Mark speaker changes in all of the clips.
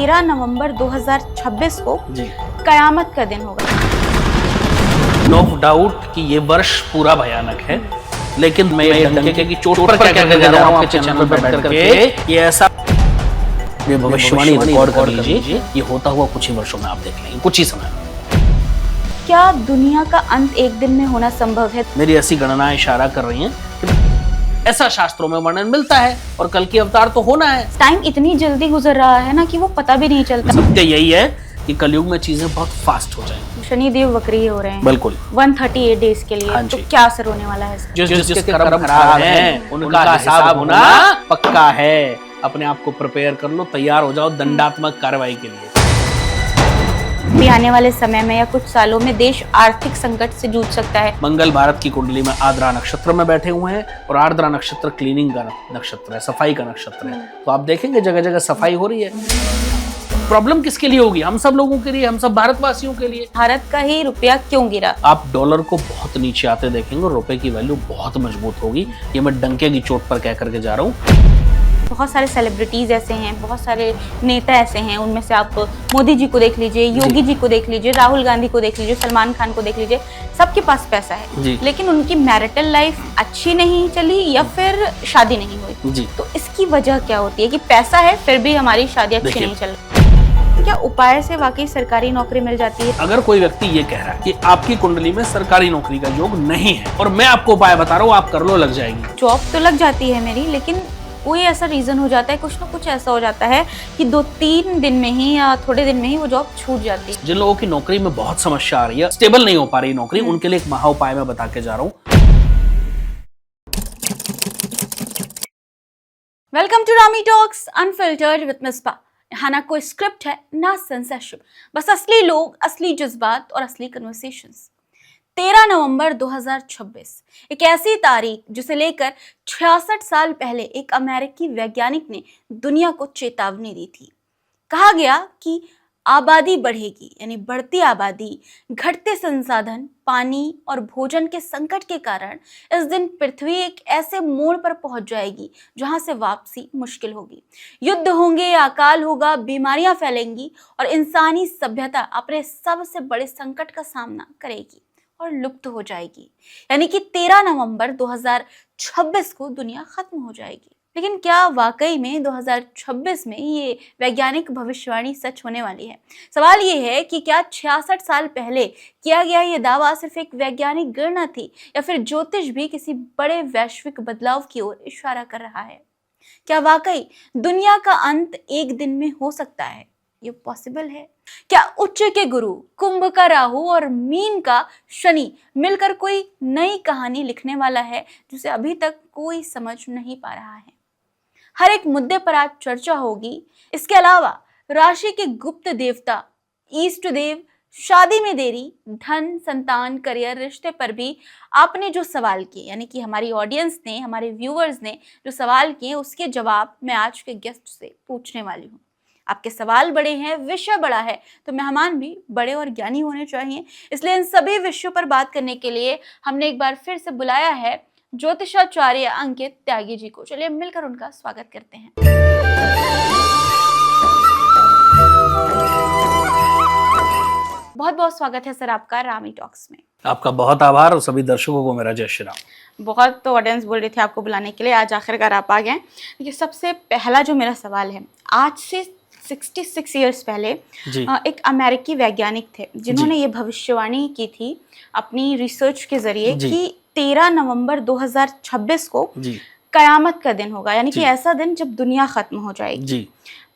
Speaker 1: 13 नवंबर 2026 को
Speaker 2: जी
Speaker 1: कयामत का दिन होगा।
Speaker 2: नो डाउट कि ये वर्ष पूरा भयानक है, लेकिन मैं ये डंके की चोट पर क्या कहने जा रहा हूँ आपके चैनल पर बैठ करके, ये ऐसा ये भविष्यवाणी रिकॉर्ड कर लीजिए, ये होता हुआ कुछ ही वर्षों में आप देख लेंगे, कुछ ही समय में।
Speaker 1: क्या दुनिया का अंत एक दिन में होना संभव है?
Speaker 2: मेरी ऐसी गणनाएं इशारा कर रही हैं कि ऐसा शास्त्रों में वर्णन मिलता है और कल की अवतार तो होना है।
Speaker 1: टाइम इतनी जल्दी गुजर रहा है ना कि वो पता भी नहीं चलता।
Speaker 2: सत्य यही है कि कलयुग में चीजें बहुत फास्ट हो जाएंगी।
Speaker 1: शनिदेव वक्री हो रहे हैं
Speaker 2: बिल्कुल
Speaker 1: 138 डेज के लिए।
Speaker 2: हाँ
Speaker 1: तो
Speaker 2: जी।
Speaker 1: क्या असर होने वाला है इसका?
Speaker 2: जिसके कर्म खराब हैं उनका हिसाब होना पक्का है। अपने आप को प्रिपेयर कर लो, तैयार हो जाओ दंडात्मक कार्रवाई के लिए।
Speaker 1: भी आने वाले समय में या कुछ सालों में देश आर्थिक संकट से जूझ सकता है।
Speaker 2: मंगल भारत की कुंडली में आर्द्रा नक्षत्र में बैठे हुए हैं और आर्द्रा नक्षत्र क्लीनिंग का नक्षत्र है, सफाई का नक्षत्र है। तो आप देखेंगे जगह जगह सफाई हो रही है। प्रॉब्लम किसके लिए होगी? हम सब लोगों के लिए, हम सब भारतवासियों के लिए।
Speaker 1: भारत का ही रुपया क्यों गिरा?
Speaker 2: आप डॉलर को बहुत नीचे आते देखेंगे और रुपए की वैल्यू बहुत मजबूत होगी। ये मैं डंके की चोट पर कह करके जा रहा हूँ।
Speaker 1: बहुत सारे सेलिब्रिटीज ऐसे हैं, बहुत सारे नेता ऐसे हैं, उनमें से आप मोदी जी को देख लीजिए, योगी जी को देख लीजिए, राहुल गांधी को देख लीजिए, सलमान खान को देख लीजिए, सबके पास पैसा है, लेकिन उनकी मैरिटल लाइफ अच्छी नहीं चली या फिर शादी नहीं हुई
Speaker 2: जी।
Speaker 1: तो इसकी वजह क्या होती है कि पैसा है फिर भी हमारी शादी अच्छी नहीं चल रही? क्या उपाय से वाकई सरकारी नौकरी मिल जाती है?
Speaker 2: अगर कोई व्यक्ति ये कह रहा है कि आपकी कुंडली में सरकारी नौकरी का योग नहीं है और मैं आपको उपाय बता रहा हूँ, आप कर लो, लग जाएगी।
Speaker 1: जॉब तो लग जाती है मेरी, लेकिन कोई ऐसा रीजन हो जाता है, कुछ ना कुछ ऐसा हो जाता है कि 2-3 दिन में ही या थोड़े दिन में ही वो जॉब छूट जाती है।
Speaker 2: जिन लोगों की नौकरी में बहुत समस्या आ रही है, स्टेबल नहीं हो पा रही नौकरी, उनके लिए एक महा उपाय मैं बता के जा रहा हूँ।
Speaker 1: Welcome to Rami talks unfiltered with Misba. यहाँ ना कोई स्क्रिप्ट है ना सेंसरशिप, बस असली लोग, असली जज्बात और असली कन्वर्सेशंस। 13 नवंबर 2026 एक ऐसी तारीख जिसे लेकर 66 साल पहले एक अमेरिकी वैज्ञानिक ने दुनिया को चेतावनी दी थी। कहा गया कि आबादी बढ़ेगी, यानी बढ़ती आबादी, घटते संसाधन, पानी और भोजन के संकट के कारण इस दिन पृथ्वी एक ऐसे मोड़ पर पहुंच जाएगी जहां से वापसी मुश्किल होगी। युद्ध होंगे, अकाल होगा, बीमारियां फैलेंगी और इंसानी सभ्यता अपने सबसे बड़े संकट का सामना करेगी और लुप्त हो जाएगी। यानी कि 13 नवंबर 2026 को दुनिया खत्म हो जाएगी। लेकिन क्या वाकई में 2026 में ये वैज्ञानिक भविष्यवाणी सच होने वाली है? सवाल ये है कि क्या 66 साल पहले किया गया ये दावा सिर्फ एक वैज्ञानिक गणना थी या फिर ज्योतिष भी किसी बड़े वैश्विक बदलाव की ओर इशारा कर रहा है? क्या वाकई दुनिया का अंत एक दिन में हो सकता है? ये पॉसिबल है? क्या उच्च के गुरु, कुंभ का राहु और मीन का शनि मिलकर कोई नई कहानी लिखने वाला है जिसे अभी तक कोई समझ नहीं पा रहा है? हर एक मुद्दे पर आज चर्चा होगी। इसके अलावा राशि के गुप्त देवता, ईष्ट देव, शादी में देरी, धन, संतान, करियर, रिश्ते पर भी आपने जो सवाल किए, यानी कि हमारी ऑडियंस ने, हमारे व्यूअर्स ने जो सवाल किए, उसके जवाब मैं आज के गेस्ट से पूछने वाली हूँ। आपके सवाल बड़े हैं, विषय बड़ा है, तो मेहमान भी बड़े और ज्ञानी होने चाहिए। इसलिए इन सभी विषयों पर बात करने के लिए हमने एक बार फिर से बुलाया है ज्योतिषाचार्य अंकित त्यागी जी को। चलिए मिलकर उनका स्वागत करते हैं। बहुत बहुत स्वागत है सर आपका रामी टॉक्स में।
Speaker 2: आपका बहुत आभार और सभी दर्शकों को मेरा जय श्री राम।
Speaker 1: बहुत तो ऑडियंस बोल रही थी आपको बुलाने के लिए, आज आखिरकार आप आ गए। ये सबसे पहला जो मेरा सवाल है, आज से 66 ईयर्स पहले एक अमेरिकी वैज्ञानिक थे जिन्होंने ये भविष्यवाणी की थी अपनी रिसर्च के जरिए कि 13 नवंबर 2026 को कयामत का दिन होगा, यानी कि ऐसा दिन जब दुनिया खत्म हो जाएगी।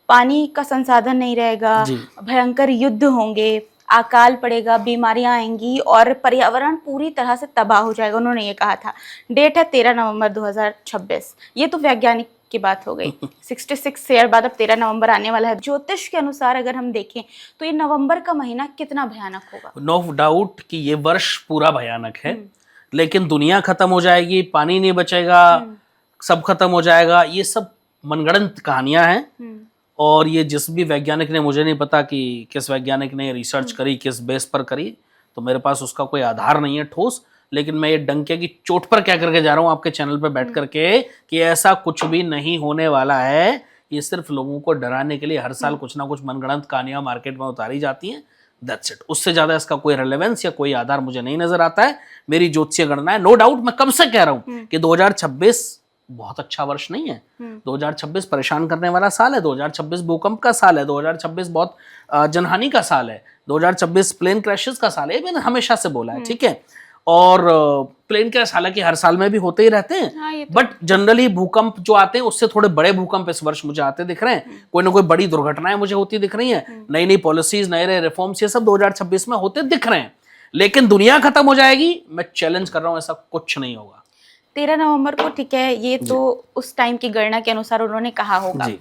Speaker 1: पानी का संसाधन नहीं रहेगा, भयंकर युद्ध होंगे, अकाल पड़ेगा, बीमारियां आएंगी और पर्यावरण पूरी तरह से तबाह हो जाएगा। उन्होंने ये कहा था। डेट है 13 नवंबर 2026। ये तो वैज्ञानिक की बात हो गई। 66 ईयर बाद अब 13 नवंबर आने वाला है। ज्योतिष के अनुसार अगर हम देखें तो ये नवंबर का महीना कितना भयानक होगा?
Speaker 2: नो डाउट कि ये वर्ष पूरा भयानक है, लेकिन दुनिया खत्म हो जाएगी, पानी नहीं बचेगा, सब खत्म हो जाएगा, ये सब मनगढ़ंत कहानियां हैं। और ये जिस भी वैज्ञानिक ने, मुझे नहीं पता कि किस वैज्ञानिक ने रिसर्च करी, किस बेस पर करी, तो मेरे पास उसका कोई आधार नहीं है ठोस। लेकिन मैं ये डंके की चोट पर क्या करके जा रहा हूँ आपके चैनल पर बैठ करके कि ऐसा कुछ भी नहीं होने वाला है। ये सिर्फ लोगों को डराने के लिए हर साल कुछ ना कुछ मनगढ़ंत कहानियां मार्केट में उतारी जाती हैं, दैट्स इट। उससे ज्यादा इसका कोई रेलेवेंस या कोई आधार मुझे नहीं नजर आता है। मेरी ज्योतिषीय गणना है, नो डाउट, मैं कब से कह रहा हूं कि 2026 बहुत अच्छा वर्ष नहीं है। 2026 परेशान करने वाला साल है, 2026 भूकंप का साल है, 2026 बहुत जनहानि का साल है, 2026 प्लेन क्रैशेस का साल है, मैंने हमेशा से बोला है, ठीक है। और प्लेन क्रैश हालांकि हर साल में भी होते ही रहते हैं,
Speaker 1: हाँ,
Speaker 2: बट जनरली भूकंप जो आते हैं उससे थोड़े बड़े भूकंप इस वर्ष मुझे आते दिख रहे हैं। कोई ना कोई बड़ी दुर्घटनाएं मुझे होती दिख रही हैं, नई नई पॉलिसीज, नए नए रिफॉर्म्स, ये सब 2026 में होते दिख रहे हैं। लेकिन दुनिया खत्म हो जाएगी, मैं चैलेंज कर रहा हूं, ऐसा कुछ नहीं होगा।
Speaker 1: 13 नवंबर को, ठीक है, ये तो उस टाइम की गणना के अनुसार उन्होंने कहा होगा।
Speaker 2: जी।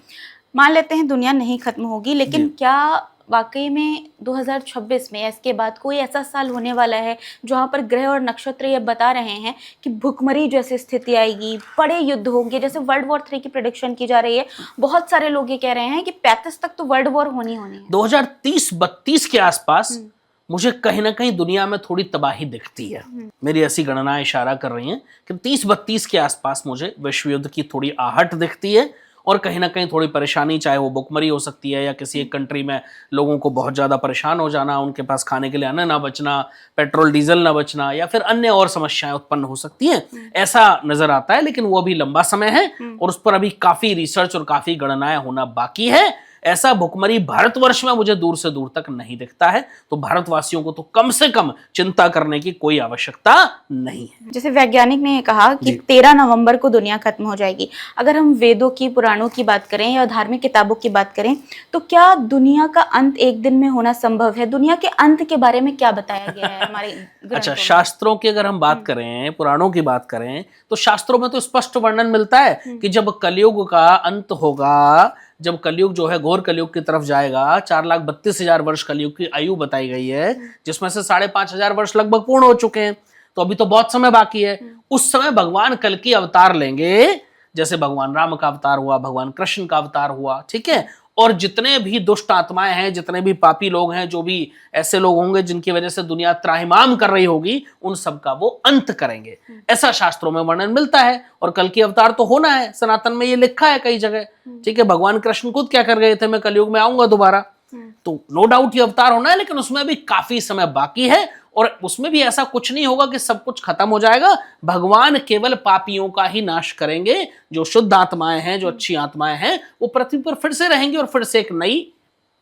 Speaker 1: मान लेते हैं दुनिया नहीं खत्म होगी, लेकिन
Speaker 2: जी।
Speaker 1: क्या वाकई में 2026 में इसके बाद कोई ऐसा साल होने वाला है जहाँ पर ग्रह और नक्षत्र ये बता रहे हैं कि भुखमरी जैसी स्थिति आएगी, बड़े युद्ध होंगे, जैसे वर्ल्ड वॉर 3 की प्रेडिक्शन की जा रही है। बहुत सारे लोग ये कह रहे हैं कि 35 तक तो वर्ल्ड वॉर होनी है।
Speaker 2: 2030-32 के आसपास मुझे कहीं ना कहीं दुनिया में थोड़ी तबाही दिखती है। मेरी ऐसी गणनाएं इशारा कर रही हैं कि 30-32 के आसपास मुझे विश्व युद्ध की थोड़ी आहट दिखती है, और कहीं ना कहीं थोड़ी परेशानी, चाहे वो भुखमरी हो सकती है या किसी एक कंट्री में लोगों को बहुत ज़्यादा परेशान हो जाना, उनके पास खाने के लिए अन्न ना बचना, पेट्रोल डीजल ना बचना, या फिर अन्य और समस्याएं उत्पन्न हो सकती हैं, ऐसा नजर आता है। लेकिन वो अभी लंबा समय है और उस पर अभी काफ़ी रिसर्च और काफ़ी गणनाएं होना बाकी है। ऐसा भुखमरी भारतवर्ष में मुझे दूर से दूर तक नहीं दिखता है, तो भारतवासियों को तो कम से कम चिंता करने की कोई आवश्यकता नहीं है।
Speaker 1: जैसे वैज्ञानिक ने कहा कि 13 नवंबर को दुनिया खत्म हो जाएगी। अगर हम वेदों की, पुराणों की बात करें या धार्मिक किताबों की बात करें, तो क्या दुनिया का अंत एक दिन में होना संभव है? दुनिया के अंत के बारे में क्या बताया गया है हमारे
Speaker 2: अच्छा, शास्त्रों की अगर हम बात करें, पुराणों की बात करें, तो शास्त्रों में तो स्पष्ट वर्णन मिलता है कि जब कलयुग का अंत होगा, जब कलयुग जो है घोर कलयुग की तरफ जाएगा, 4,32,000 वर्ष कलयुग की आयु बताई गई है, जिसमें से 5,500 वर्ष लगभग पूर्ण हो चुके हैं, तो अभी तो बहुत समय बाकी है। उस समय भगवान कल की अवतार लेंगे, जैसे भगवान राम का अवतार हुआ, भगवान कृष्ण का अवतार हुआ, ठीक है। और जितने भी दुष्ट आत्माएं हैं, जितने भी पापी लोग हैं, जो भी ऐसे लोग होंगे जिनकी वजह से दुनिया त्राहिमाम कर रही होगी, उन सब का वो अंत करेंगे, ऐसा शास्त्रों में वर्णन मिलता है। और कल की अवतार तो होना है, सनातन में ये लिखा है कई जगह, ठीक है। भगवान कृष्ण खुद क्या कर गए थे, मैं कलयुग में आऊंगा दोबारा, तो नो डाउट ये अवतार होना है, लेकिन उसमें भी काफी समय बाकी है। और उसमें भी ऐसा कुछ नहीं होगा कि सब कुछ खत्म हो जाएगा। भगवान केवल पापियों का ही नाश करेंगे, जो शुद्ध आत्माएं हैं, जो अच्छी आत्माएं हैं, वो पृथ्वी पर फिर से रहेंगी और फिर से एक नई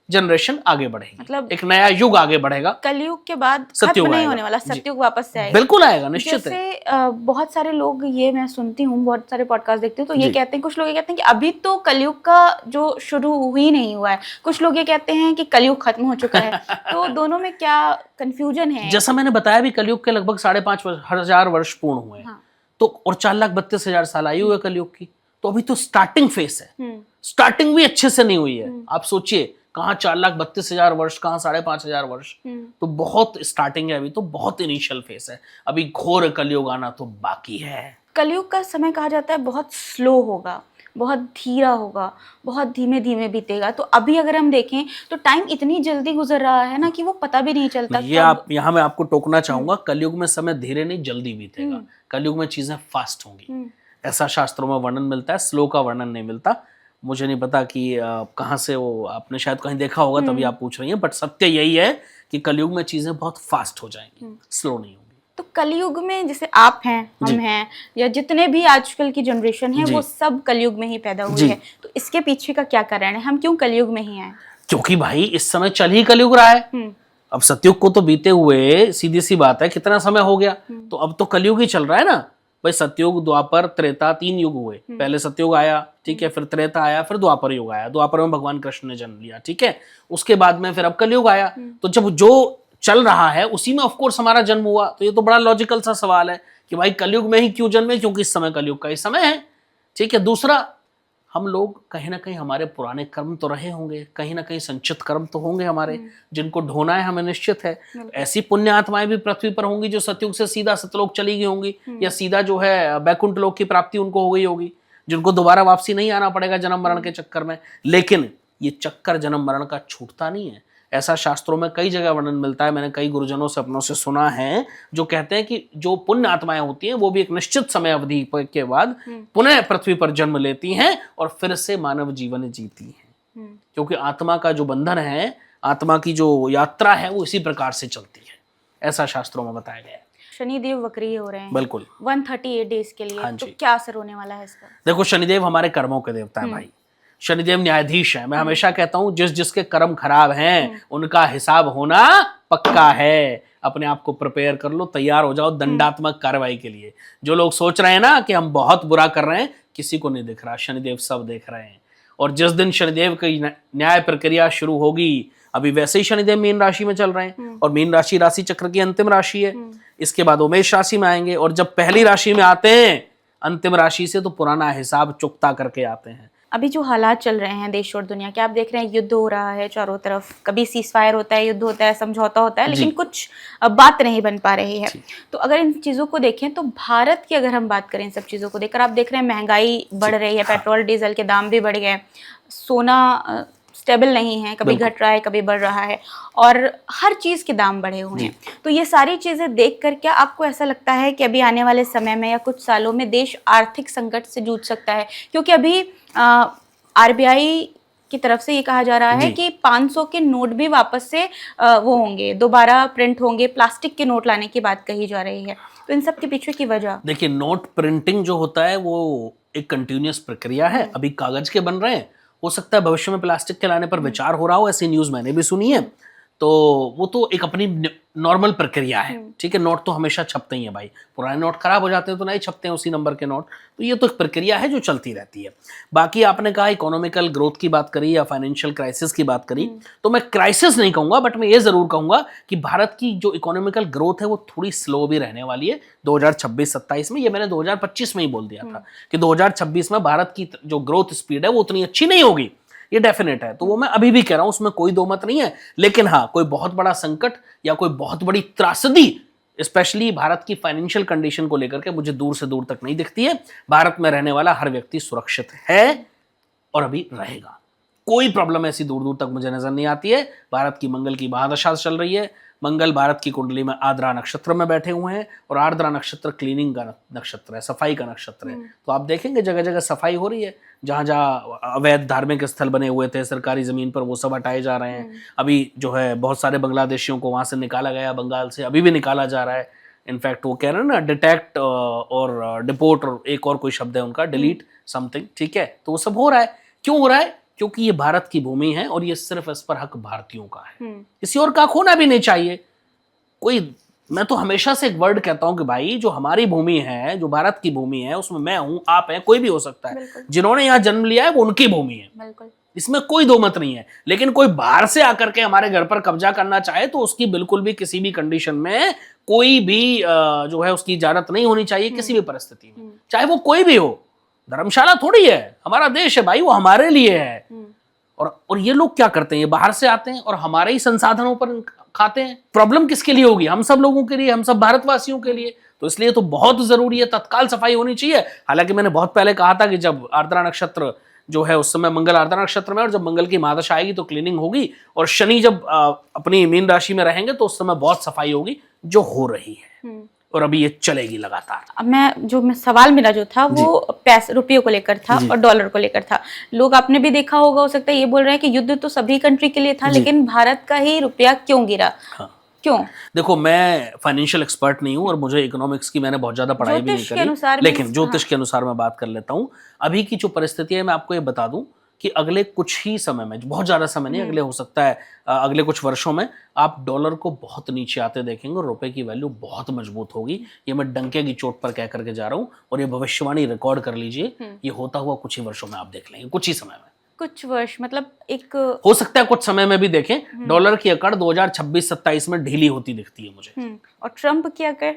Speaker 2: जनरेशन आगे बढ़ेगी,
Speaker 1: मतलब
Speaker 2: एक नया युग आगे बढ़ेगा।
Speaker 1: कलयुग के बाद
Speaker 2: सतयुग
Speaker 1: खत्म नहीं
Speaker 2: आएगा।
Speaker 1: होने वाला,
Speaker 2: जी।
Speaker 1: सतयुग वापस से आएगा।
Speaker 2: बिल्कुल आएगा, निश्चित है।
Speaker 1: जैसे बहुत सारे लोग, ये मैं सुनती हूँ, बहुत सारे पॉडकास्ट देखती हूँ, तो ये
Speaker 2: जी।
Speaker 1: कहते हैं, कुछ लोग ये कहते हैं कि अभी तो कलयुग का जो शुरू ही नहीं हुआ है, कुछ लोग ये कहते हैं कि कलयुग खत्म हो चुका है। तो दोनों में क्या कंफ्यूजन है?
Speaker 2: जैसा मैंने बताया भी, कलयुग के लगभग 5,500 वर्ष पूर्ण हुए हैं।
Speaker 1: हाँ।
Speaker 2: तो और 4,32,000 साल आयु है कलयुग की, तो अभी तो स्टार्टिंग फेस है, स्टार्टिंग भी अच्छे से नहीं हुई है। आप सोचिए, कहाँ 4,32,000 वर्ष, कहाँ 5,500 वर्ष, तो बहुत स्टार्टिंग है, अभी तो बहुत इनिशियल फेस है, अभी घोर कलयुग आना तो बाकी है।
Speaker 1: कलयुग का समय कहा जाता है बहुत स्लो होगा, बहुत धीरा होगा, बहुत धीमे धीमे बीतेगा। तो अभी अगर हम देखें तो टाइम इतनी जल्दी गुजर रहा है ना कि वो पता भी नहीं चलता।
Speaker 2: ये आप यहाँ मैं आपको टोकना चाहूंगा, कलयुग में समय धीरे नहीं जल्दी बीतेगा, कलयुग में चीजें फास्ट होंगी, ऐसा शास्त्रों में वर्णन मिलता है, स्लो का वर्णन नहीं मिलता। मुझे नहीं पता कि कहाँ से वो, आपने शायद कहीं देखा होगा तभी आप पूछ रही हैं, बट सत्य यही है कि कलयुग में चीजें बहुत फास्ट हो जाएंगी, स्लो नहीं होंगी।
Speaker 1: तो कलयुग में जैसे आप हैं, हम हैं, या जितने भी आजकल की जनरेशन है, वो सब कलयुग में ही पैदा हुई है। तो इसके पीछे का क्या कारण है, हम क्यों कलयुग में ही आए?
Speaker 2: क्योंकि भाई इस समय चल ही कलयुग रहा है। अब सतयुग को तो बीते हुए सीधी सी बात है कितना समय हो गया, तो अब तो कलयुग ही चल रहा है ना भाई। सतयुग, द्वापर, त्रेता, 3 युग हुए। पहले सतयुग आया, ठीक है, फिर त्रेता आया, फिर द्वापर युग आया। द्वापर में भगवान कृष्ण ने जन्म लिया, ठीक है। उसके बाद में फिर अब कलयुग आया। तो जब जो चल रहा है उसी में ऑफ कोर्स हमारा जन्म हुआ, तो ये तो बड़ा लॉजिकल सा सवाल है कि भाई कलयुग में ही क्यों जन्मे, क्योंकि इस समय कलयुग का ही समय है, ठीक है। दूसरा, हम लोग कहीं ना कहीं हमारे पुराने कर्म तो रहे होंगे, कहीं ना कहीं संचित कर्म तो होंगे हमारे, जिनको ढोना है हमें निश्चित है। ऐसी पुण्य आत्माएं भी पृथ्वी पर होंगी जो सतयुग से सीधा सतलोक चली गई होंगी, या सीधा जो है बैकुंठ लोक की प्राप्ति उनको हो गई होगी, जिनको दोबारा वापसी नहीं आना पड़ेगा जन्म मरण के चक्कर में। लेकिन ये चक्कर जन्म मरण का छूटता नहीं है। ऐसा शास्त्रों में कई जगह वर्णन मिलता है। मैंने कई गुरुजनों से अपनों से सुना है जो कहते हैं कि जो पुण्य आत्माएं होती हैं वो भी एक निश्चित समय अवधि के बाद पुनः पृथ्वी पर जन्म लेती हैं और फिर से मानव जीवन जीती हैं, क्योंकि आत्मा का जो बंधन है, आत्मा की जो यात्रा है वो इसी प्रकार से चलती है, ऐसा शास्त्रों में बताया गया है।
Speaker 1: शनिदेव वक्री हो रहे हैं
Speaker 2: बिल्कुल
Speaker 1: 138 डेज के लिए,
Speaker 2: हाँ
Speaker 1: तो
Speaker 2: जी।
Speaker 1: क्या असर होने वाला है इसका?
Speaker 2: देखो, शनिदेव हमारे कर्मों के देवता है भाई। शनिदेव न्यायाधीश है। मैं हमेशा कहता हूं जिस जिसके कर्म खराब हैं उनका हिसाब होना पक्का है। अपने आप को प्रिपेयर कर लो, तैयार हो जाओ दंडात्मक कार्रवाई के लिए। जो लोग सोच रहे हैं ना कि हम बहुत बुरा कर रहे हैं, किसी को नहीं दिख रहा, शनिदेव सब देख रहे हैं। और जिस दिन शनिदेव की न्याय प्रक्रिया शुरू होगी, अभी वैसे ही शनिदेव मीन राशि में चल रहे हैं और मीन राशि राशि चक्र की अंतिम राशि है। इसके बाद वो मेष राशि में आएंगे और जब पहली राशि में आते हैं अंतिम राशि से, तो पुराना हिसाब चुकता करके आते हैं।
Speaker 1: अभी जो हालात चल रहे हैं देश और दुनिया के, आप देख रहे हैं युद्ध हो रहा है चारों तरफ, कभी सीज फायर होता है, युद्ध होता है, समझौता होता है, लेकिन कुछ बात नहीं बन पा रही है। तो अगर इन चीज़ों को देखें तो भारत की अगर हम बात करें, इन सब चीज़ों को देखकर आप देख रहे हैं महंगाई बढ़ रही है, पेट्रोल डीजल के दाम भी बढ़ गए, सोना स्टेबल नहीं है, कभी घट रहा है कभी बढ़ रहा है, और हर चीज़ के दाम बढ़े हुए हैं। तो ये सारी चीज़ें देखकर क्या आपको ऐसा लगता है कि अभी आने वाले समय में या कुछ सालों में देश आर्थिक संकट से जूझ सकता है? क्योंकि अभी आरबीआई की तरफ से ये कहा जा रहा है कि 500 के नोट भी वापस से वो होंगे, दोबारा प्रिंट होंगे, प्लास्टिक के नोट लाने की बात कही जा रही है। तो इन सब के पीछे की वजह? देखिए,
Speaker 2: नोट प्रिंटिंग जो होता है वो एक कंटिन्यूअस प्रक्रिया है। अभी कागज के बन रहे हैं, हो सकता है भविष्य में प्लास्टिक के लाने पर विचार हो रहा हो, ऐसी न्यूज मैंने भी सुनी है। तो वो तो एक अपनी नॉर्मल प्रक्रिया है, ठीक है। नोट तो हमेशा छपते ही हैं भाई, पुराने नोट खराब हो जाते हैं तो नहीं छपते हैं उसी नंबर के नोट। तो ये तो एक प्रक्रिया है जो चलती रहती है। बाकी आपने कहा इकोनॉमिकल ग्रोथ की बात करी या फाइनेंशियल क्राइसिस की बात करी, तो मैं क्राइसिस नहीं कहूंगा, बट मैं ये जरूर कहूंगा कि भारत की जो इकोनॉमिकल ग्रोथ है वो थोड़ी स्लो भी रहने वाली है 2026-27 में। ये मैंने 2025 में ही बोल दिया था कि 2026 में भारत की जो ग्रोथ स्पीड है वो उतनी अच्छी नहीं होगी, ये डेफिनेट है। तो वो मैं अभी भी कह रहा हूं, उसमें कोई दो मत नहीं है। लेकिन हाँ, कोई बहुत बड़ा संकट या कोई बहुत बड़ी त्रासदी स्पेशली भारत की फाइनेंशियल कंडीशन को लेकर के मुझे दूर से दूर तक नहीं दिखती है। भारत में रहने वाला हर व्यक्ति सुरक्षित है और अभी रहेगा। कोई प्रॉब्लम ऐसी दूर दूर तक मुझे नजर नहीं आती है। भारत की मंगल की महादशा चल रही है। मंगल भारत की कुंडली में आर्द्रा नक्षत्र में बैठे हुए हैं और आर्द्रा नक्षत्र क्लीनिंग का नक्षत्र है, सफाई का नक्षत्र है। तो आप देखेंगे जगह जगह सफाई हो रही है। जहां जहां अवैध धार्मिक स्थल बने हुए थे सरकारी जमीन पर, वो सब हटाए जा रहे हैं। अभी जो है बहुत सारे बांग्लादेशियों को वहां से निकाला गया, बंगाल से अभी भी निकाला जा रहा है। इनफैक्ट वो कह रहे हैं ना, डिटेक्ट और डिपोर्ट और एक और कोई शब्द है उनका, डिलीट समथिंग, ठीक है। तो वो सब हो रहा है। क्यों हो रहा है? क्योंकि ये भारत की भूमि है और ये सिर्फ इस पर हक भारतीयों का है, किसी और का खोना भी नहीं चाहिए। मैं तो हमेशा से एक वर्ड कहता हूं कि भाई जो हमारी भूमि है, जो भारत की भूमि है, उसमें मैं हूं, आप हैं, कोई भी हो सकता है। जिन्होंने यहाँ जन्म लिया है वो उनकी भूमि है, इसमें कोई दो मत नहीं है। लेकिन कोई बाहर से आकर के हमारे घर पर कब्जा करना चाहे तो उसकी बिल्कुल भी किसी भी कंडीशन में कोई भी जो है उसकी इजाजत नहीं होनी चाहिए, किसी भी परिस्थिति में, चाहे वो कोई भी हो। धर्मशाला थोड़ी है, हमारा देश है भाई, वो हमारे लिए है। और ये लोग क्या करते हैं, ये बाहर से आते हैं और हमारे ही संसाधनों पर खाते हैं। प्रॉब्लम किसके लिए होगी? हम सब लोगों के लिए, हम सब भारतवासियों के लिए। तो इसलिए तो बहुत जरूरी है, तत्काल सफाई होनी चाहिए। हालांकि मैंने बहुत पहले कहा था कि जब आर्द्रा नक्षत्र जो है उस समय मंगल आर्द्रा नक्षत्र में, और जब मंगल की महादशा आएगी तो क्लीनिंग होगी, और शनि जब अपनी मीन राशि में रहेंगे तो उस समय बहुत सफाई होगी, जो हो रही है और अभी ये चलेगी लगातार।
Speaker 1: अब मैं सवाल मेरा जो था वो पैसे रुपये को लेकर था और डॉलर को लेकर था। लोग आपने भी देखा होगा, हो सकता है ये बोल रहे हैं कि युद्ध तो सभी कंट्री के लिए था, लेकिन भारत का ही रुपया क्यों गिरा? हाँ। क्यों?
Speaker 2: देखो, मैं फाइनेंशियल एक्सपर्ट नहीं हूं और मुझे इकोनॉमिक्स की मैंने बहुत ज्यादा पढ़ाई भी नहीं करी, लेकिन ज्योतिष के अनुसार मैं बात कर लेता हूं। अभी की जो परिस्थिति है, मैं आपको ये बता दूं कि अगले कुछ ही समय में, बहुत ज्यादा समय नहीं, अगले हो सकता है अगले कुछ वर्षों में आप डॉलर को बहुत नीचे आते देखेंगे और रुपए की वैल्यू बहुत मजबूत होगी। ये मैं डंके की चोट पर कह करके जा रहा हूँ और ये भविष्यवाणी रिकॉर्ड कर लीजिए। ये होता हुआ कुछ ही वर्षों में आप देख लेंगे, कुछ ही समय में।
Speaker 1: कुछ वर्ष मतलब एक
Speaker 2: हो सकता है कुछ समय में भी देखें। डॉलर की अकड़ 2026-27 में ढीली होती दिखती है मुझे।
Speaker 1: और ट्रम्प क्या कर?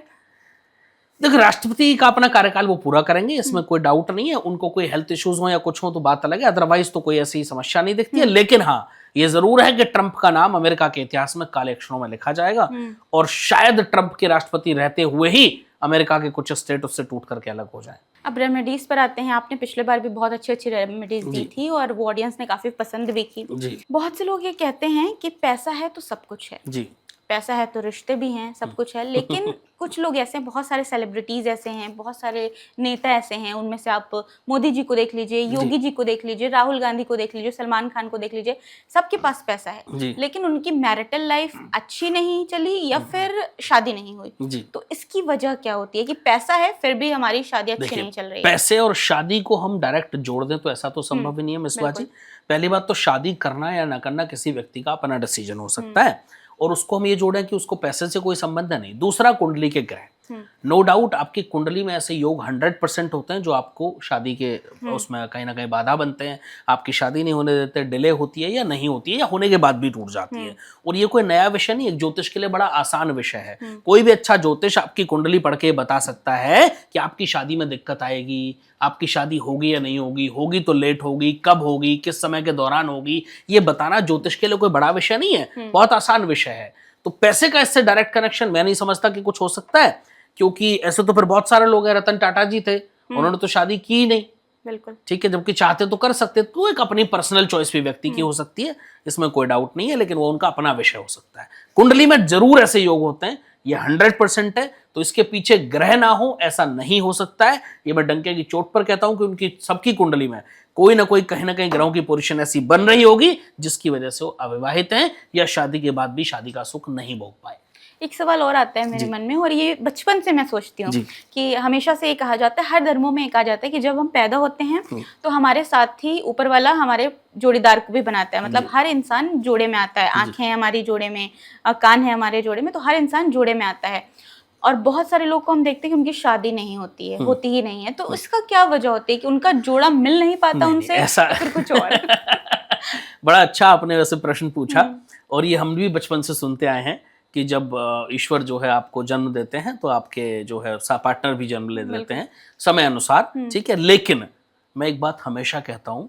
Speaker 2: देखो, राष्ट्रपति का अपना कार्यकाल वो पूरा करेंगे, इसमें कोई डाउट नहीं है। उनको कोई हेल्थ इश्यूज हो या कुछ हो तो बात अलग है, अदरवाइज तो कोई ऐसी समस्या नहीं दिखती है। लेकिन हाँ, ये जरूर है कि ट्रंप का नाम अमेरिका के इतिहास में काले अक्षरों में लिखा जाएगा और शायद ट्रंप के राष्ट्रपति रहते हुए ही अमेरिका के कुछ स्टेट उससे टूट करके अलग हो जाए।
Speaker 1: अब रेमेडीज पर आते हैं। आपने पिछले बार भी बहुत अच्छी अच्छी रेमेडीज दी
Speaker 2: जी।
Speaker 1: थी और वो ऑडियंस ने काफी पसंद भी की।
Speaker 2: जी
Speaker 1: बहुत से लोग ये कहते हैं कि पैसा है तो सब कुछ है,
Speaker 2: जी
Speaker 1: पैसा है तो रिश्ते भी हैं, सब कुछ है, लेकिन कुछ लोग ऐसे हैं, बहुत सारे सेलिब्रिटीज ऐसे हैं, बहुत सारे नेता ऐसे हैं, उनमें से आप मोदी जी को देख लीजिए, योगी जी को देख लीजिए, राहुल गांधी को देख लीजिए, सलमान खान को देख लीजिए, सबके पास पैसा है,
Speaker 2: जी
Speaker 1: लेकिन उनकी मैरिटल लाइफ अच्छी नहीं चली या फिर शादी नहीं हुई।
Speaker 2: जी।
Speaker 1: तो इसकी वजह क्या होती है कि पैसा है फिर भी हमारी शादी अच्छी
Speaker 2: देखिए,
Speaker 1: नहीं चल रही है?
Speaker 2: पैसे और शादी को हम डायरेक्ट जोड़ दें तो ऐसा तो संभव ही नहीं है मिसबा जी। पहली बात तो शादी करना या ना करना किसी व्यक्ति का अपना डिसीजन हो सकता है, और उसको हम ये जोड़ें कि उसको पैसे से कोई संबंध नहीं। दूसरा, कुंडली के ग्रह, नो डाउट आपकी कुंडली में ऐसे योग 100% होते हैं जो आपको शादी के उसमें कहीं ना कहीं बाधा बनते हैं, आपकी शादी नहीं होने देते, डिले होती है या नहीं होती है या होने के बाद भी टूट जाती है। और ये कोई नया विषय नहीं, एक ज्योतिष के लिए बड़ा आसान विषय है। कोई भी अच्छा ज्योतिष आपकी कुंडली पढ़ के बता सकता है कि आपकी शादी में दिक्कत आएगी, आपकी शादी होगी या नहीं होगी, होगी तो लेट होगी, कब होगी, किस समय के दौरान होगी। ये बताना ज्योतिष के लिए कोई बड़ा विषय नहीं है, बहुत आसान विषय है। तो पैसे का इससे डायरेक्ट कनेक्शन मैं नहीं समझता कि कुछ हो सकता है, क्योंकि ऐसे तो फिर बहुत सारे लोग हैं। रतन टाटा जी थे, उन्होंने तो शादी की ही नहीं,
Speaker 1: बिल्कुल
Speaker 2: ठीक है, जबकि चाहते तो कर सकते। तो एक अपनी पर्सनल चॉइस भी व्यक्ति की हो सकती है, इसमें कोई डाउट नहीं है, लेकिन वो उनका अपना विषय हो सकता है। कुंडली में जरूर ऐसे योग होते हैं, ये 100% है। तो इसके पीछे ग्रह ना हो ऐसा नहीं हो सकता है, ये मैं डंके की चोट पर कहता हूं कि उनकी सबकी कुंडली में कोई ना कोई कहीं ना कहीं ग्रहों की पोजीशन ऐसी बन रही होगी जिसकी वजह से वो अविवाहित हैं या शादी के बाद भी शादी का सुख नहीं भोग पाए।
Speaker 1: एक सवाल और आता है मेरे मन में, और ये बचपन से मैं सोचती हूँ कि हमेशा से ये कहा जाता है, हर धर्मों में ये कहा जाता है कि जब हम पैदा होते हैं तो हमारे साथ ही ऊपर वाला हमारे जोड़ीदार को भी बनाता है। मतलब हर इंसान जोड़े में आता है, आंखें हैं हमारी जोड़े में, कान है हमारे जोड़े में, तो हर इंसान जोड़े में आता है। और बहुत सारे लोग को हम देखते हैं कि उनकी शादी नहीं होती है, होती ही नहीं है। तो उसका क्या वजह होती है कि उनका जोड़ा मिल नहीं पाता उनसे,
Speaker 2: ऐसा
Speaker 1: फिर कुछ और?
Speaker 2: बड़ा अच्छा आपने वैसे प्रश्न पूछा, और ये हम भी बचपन से सुनते आए हैं कि जब ईश्वर जो है आपको जन्म देते हैं तो आपके जो है पार्टनर भी जन्म ले लेते हैं समय अनुसार, ठीक है। लेकिन मैं एक बात हमेशा कहता हूं,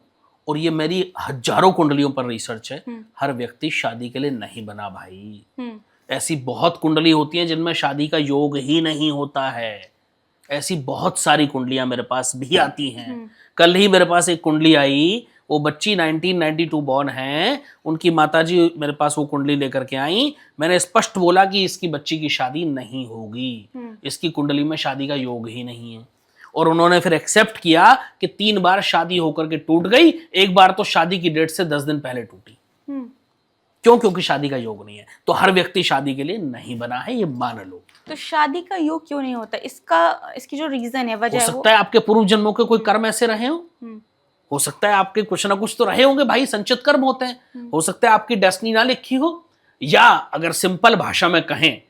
Speaker 2: और ये मेरी हजारों कुंडलियों पर रिसर्च है, हर व्यक्ति शादी के लिए नहीं बना भाई। ऐसी बहुत कुंडली होती हैं जिनमें शादी का योग ही नहीं होता है। ऐसी बहुत सारी कुंडलियां मेरे पास भी आती हैं। कल ही मेरे पास एक कुंडली आई, वो बच्ची 1992 बॉर्न है, उनकी माताजी मेरे पास वो कुंडली लेकर के आई। मैंने स्पष्ट बोला कि इसकी बच्ची की शादी नहीं होगी, इसकी कुंडली में शादी का योग ही नहीं है। और उन्होंने फिर एक्सेप्ट किया कि 3 बार शादी होकर के टूट गई, एक बार तो शादी की डेट से 10 दिन पहले टूटी। क्यों? क्योंकि शादी का योग नहीं है। तो हर व्यक्ति शादी के लिए नहीं बना है, ये मान लो।
Speaker 1: तो शादी का योग क्यों नहीं होता? इसकी जो रीजन है, वजह
Speaker 2: हो
Speaker 1: है,
Speaker 2: सकता है आपके पूर्व जन्मों के कोई कर्म ऐसे रहे हो सकता है आपके कुछ ना कुछ तो रहे होंगे भाई, संचित कर्म होते हैं। हो सकता है आपकी डेस्टिनी ना लिखी हो, या अगर सिंपल भाषा में कहें,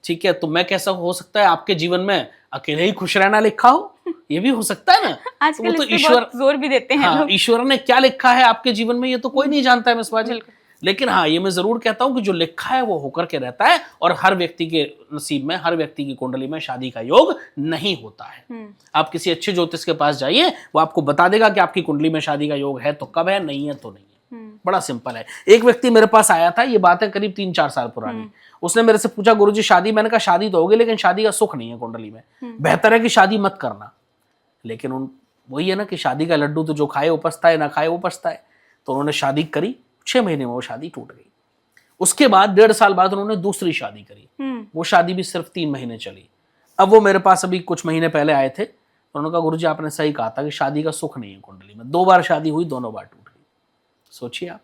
Speaker 2: ठीक है, तो मैं कैसा हो सकता है आपके जीवन में अकेले ही खुश रहना लिखा हो, ये भी हो सकता है ना।
Speaker 1: आजकल
Speaker 2: तो
Speaker 1: इस पे
Speaker 2: ईश्वर
Speaker 1: बहुत जोर भी देते हैं लोग।
Speaker 2: ईश्वर ने क्या लिखा है आपके जीवन में ये तो कोई नहीं जानता है मिसबा जी। लेकिन हाँ, ये मैं जरूर कहता हूं कि जो लिखा है वो होकर के रहता है, और हर व्यक्ति के नसीब में, हर व्यक्ति की कुंडली में शादी का योग नहीं होता है। आप किसी अच्छे ज्योतिष के पास जाइए, वो आपको बता देगा कि आपकी कुंडली में शादी का योग है तो कब है, नहीं है तो नहीं है। बड़ा सिंपल है। एक व्यक्ति मेरे पास आया था, ये बात है करीब 3-4 साल पुरानी। उसने मेरे से पूछा, गुरुजी शादी, मैंने कहा शादी तो होगी लेकिन शादी का सुख नहीं है कुंडली में, बेहतर है कि शादी मत करना। लेकिन वही है ना कि शादी का लड्डू तो जो खाए वो पछता है, ना खाए वो पछता है। तो उन्होंने शादी करी, 6 महीने में वो शादी टूट गई। उसके बाद 1.5 साल बाद उन्होंने दूसरी शादी करी, वो शादी भी सिर्फ 3 महीने चली। अब वो मेरे पास अभी कुछ महीने पहले आए थे, उन्होंने कहा गुरुजी आपने सही कहा था कि शादी का सुख नहीं है कुंडली में। 2 बार शादी हुई, दोनों बार टूट गई। सोचिए आप।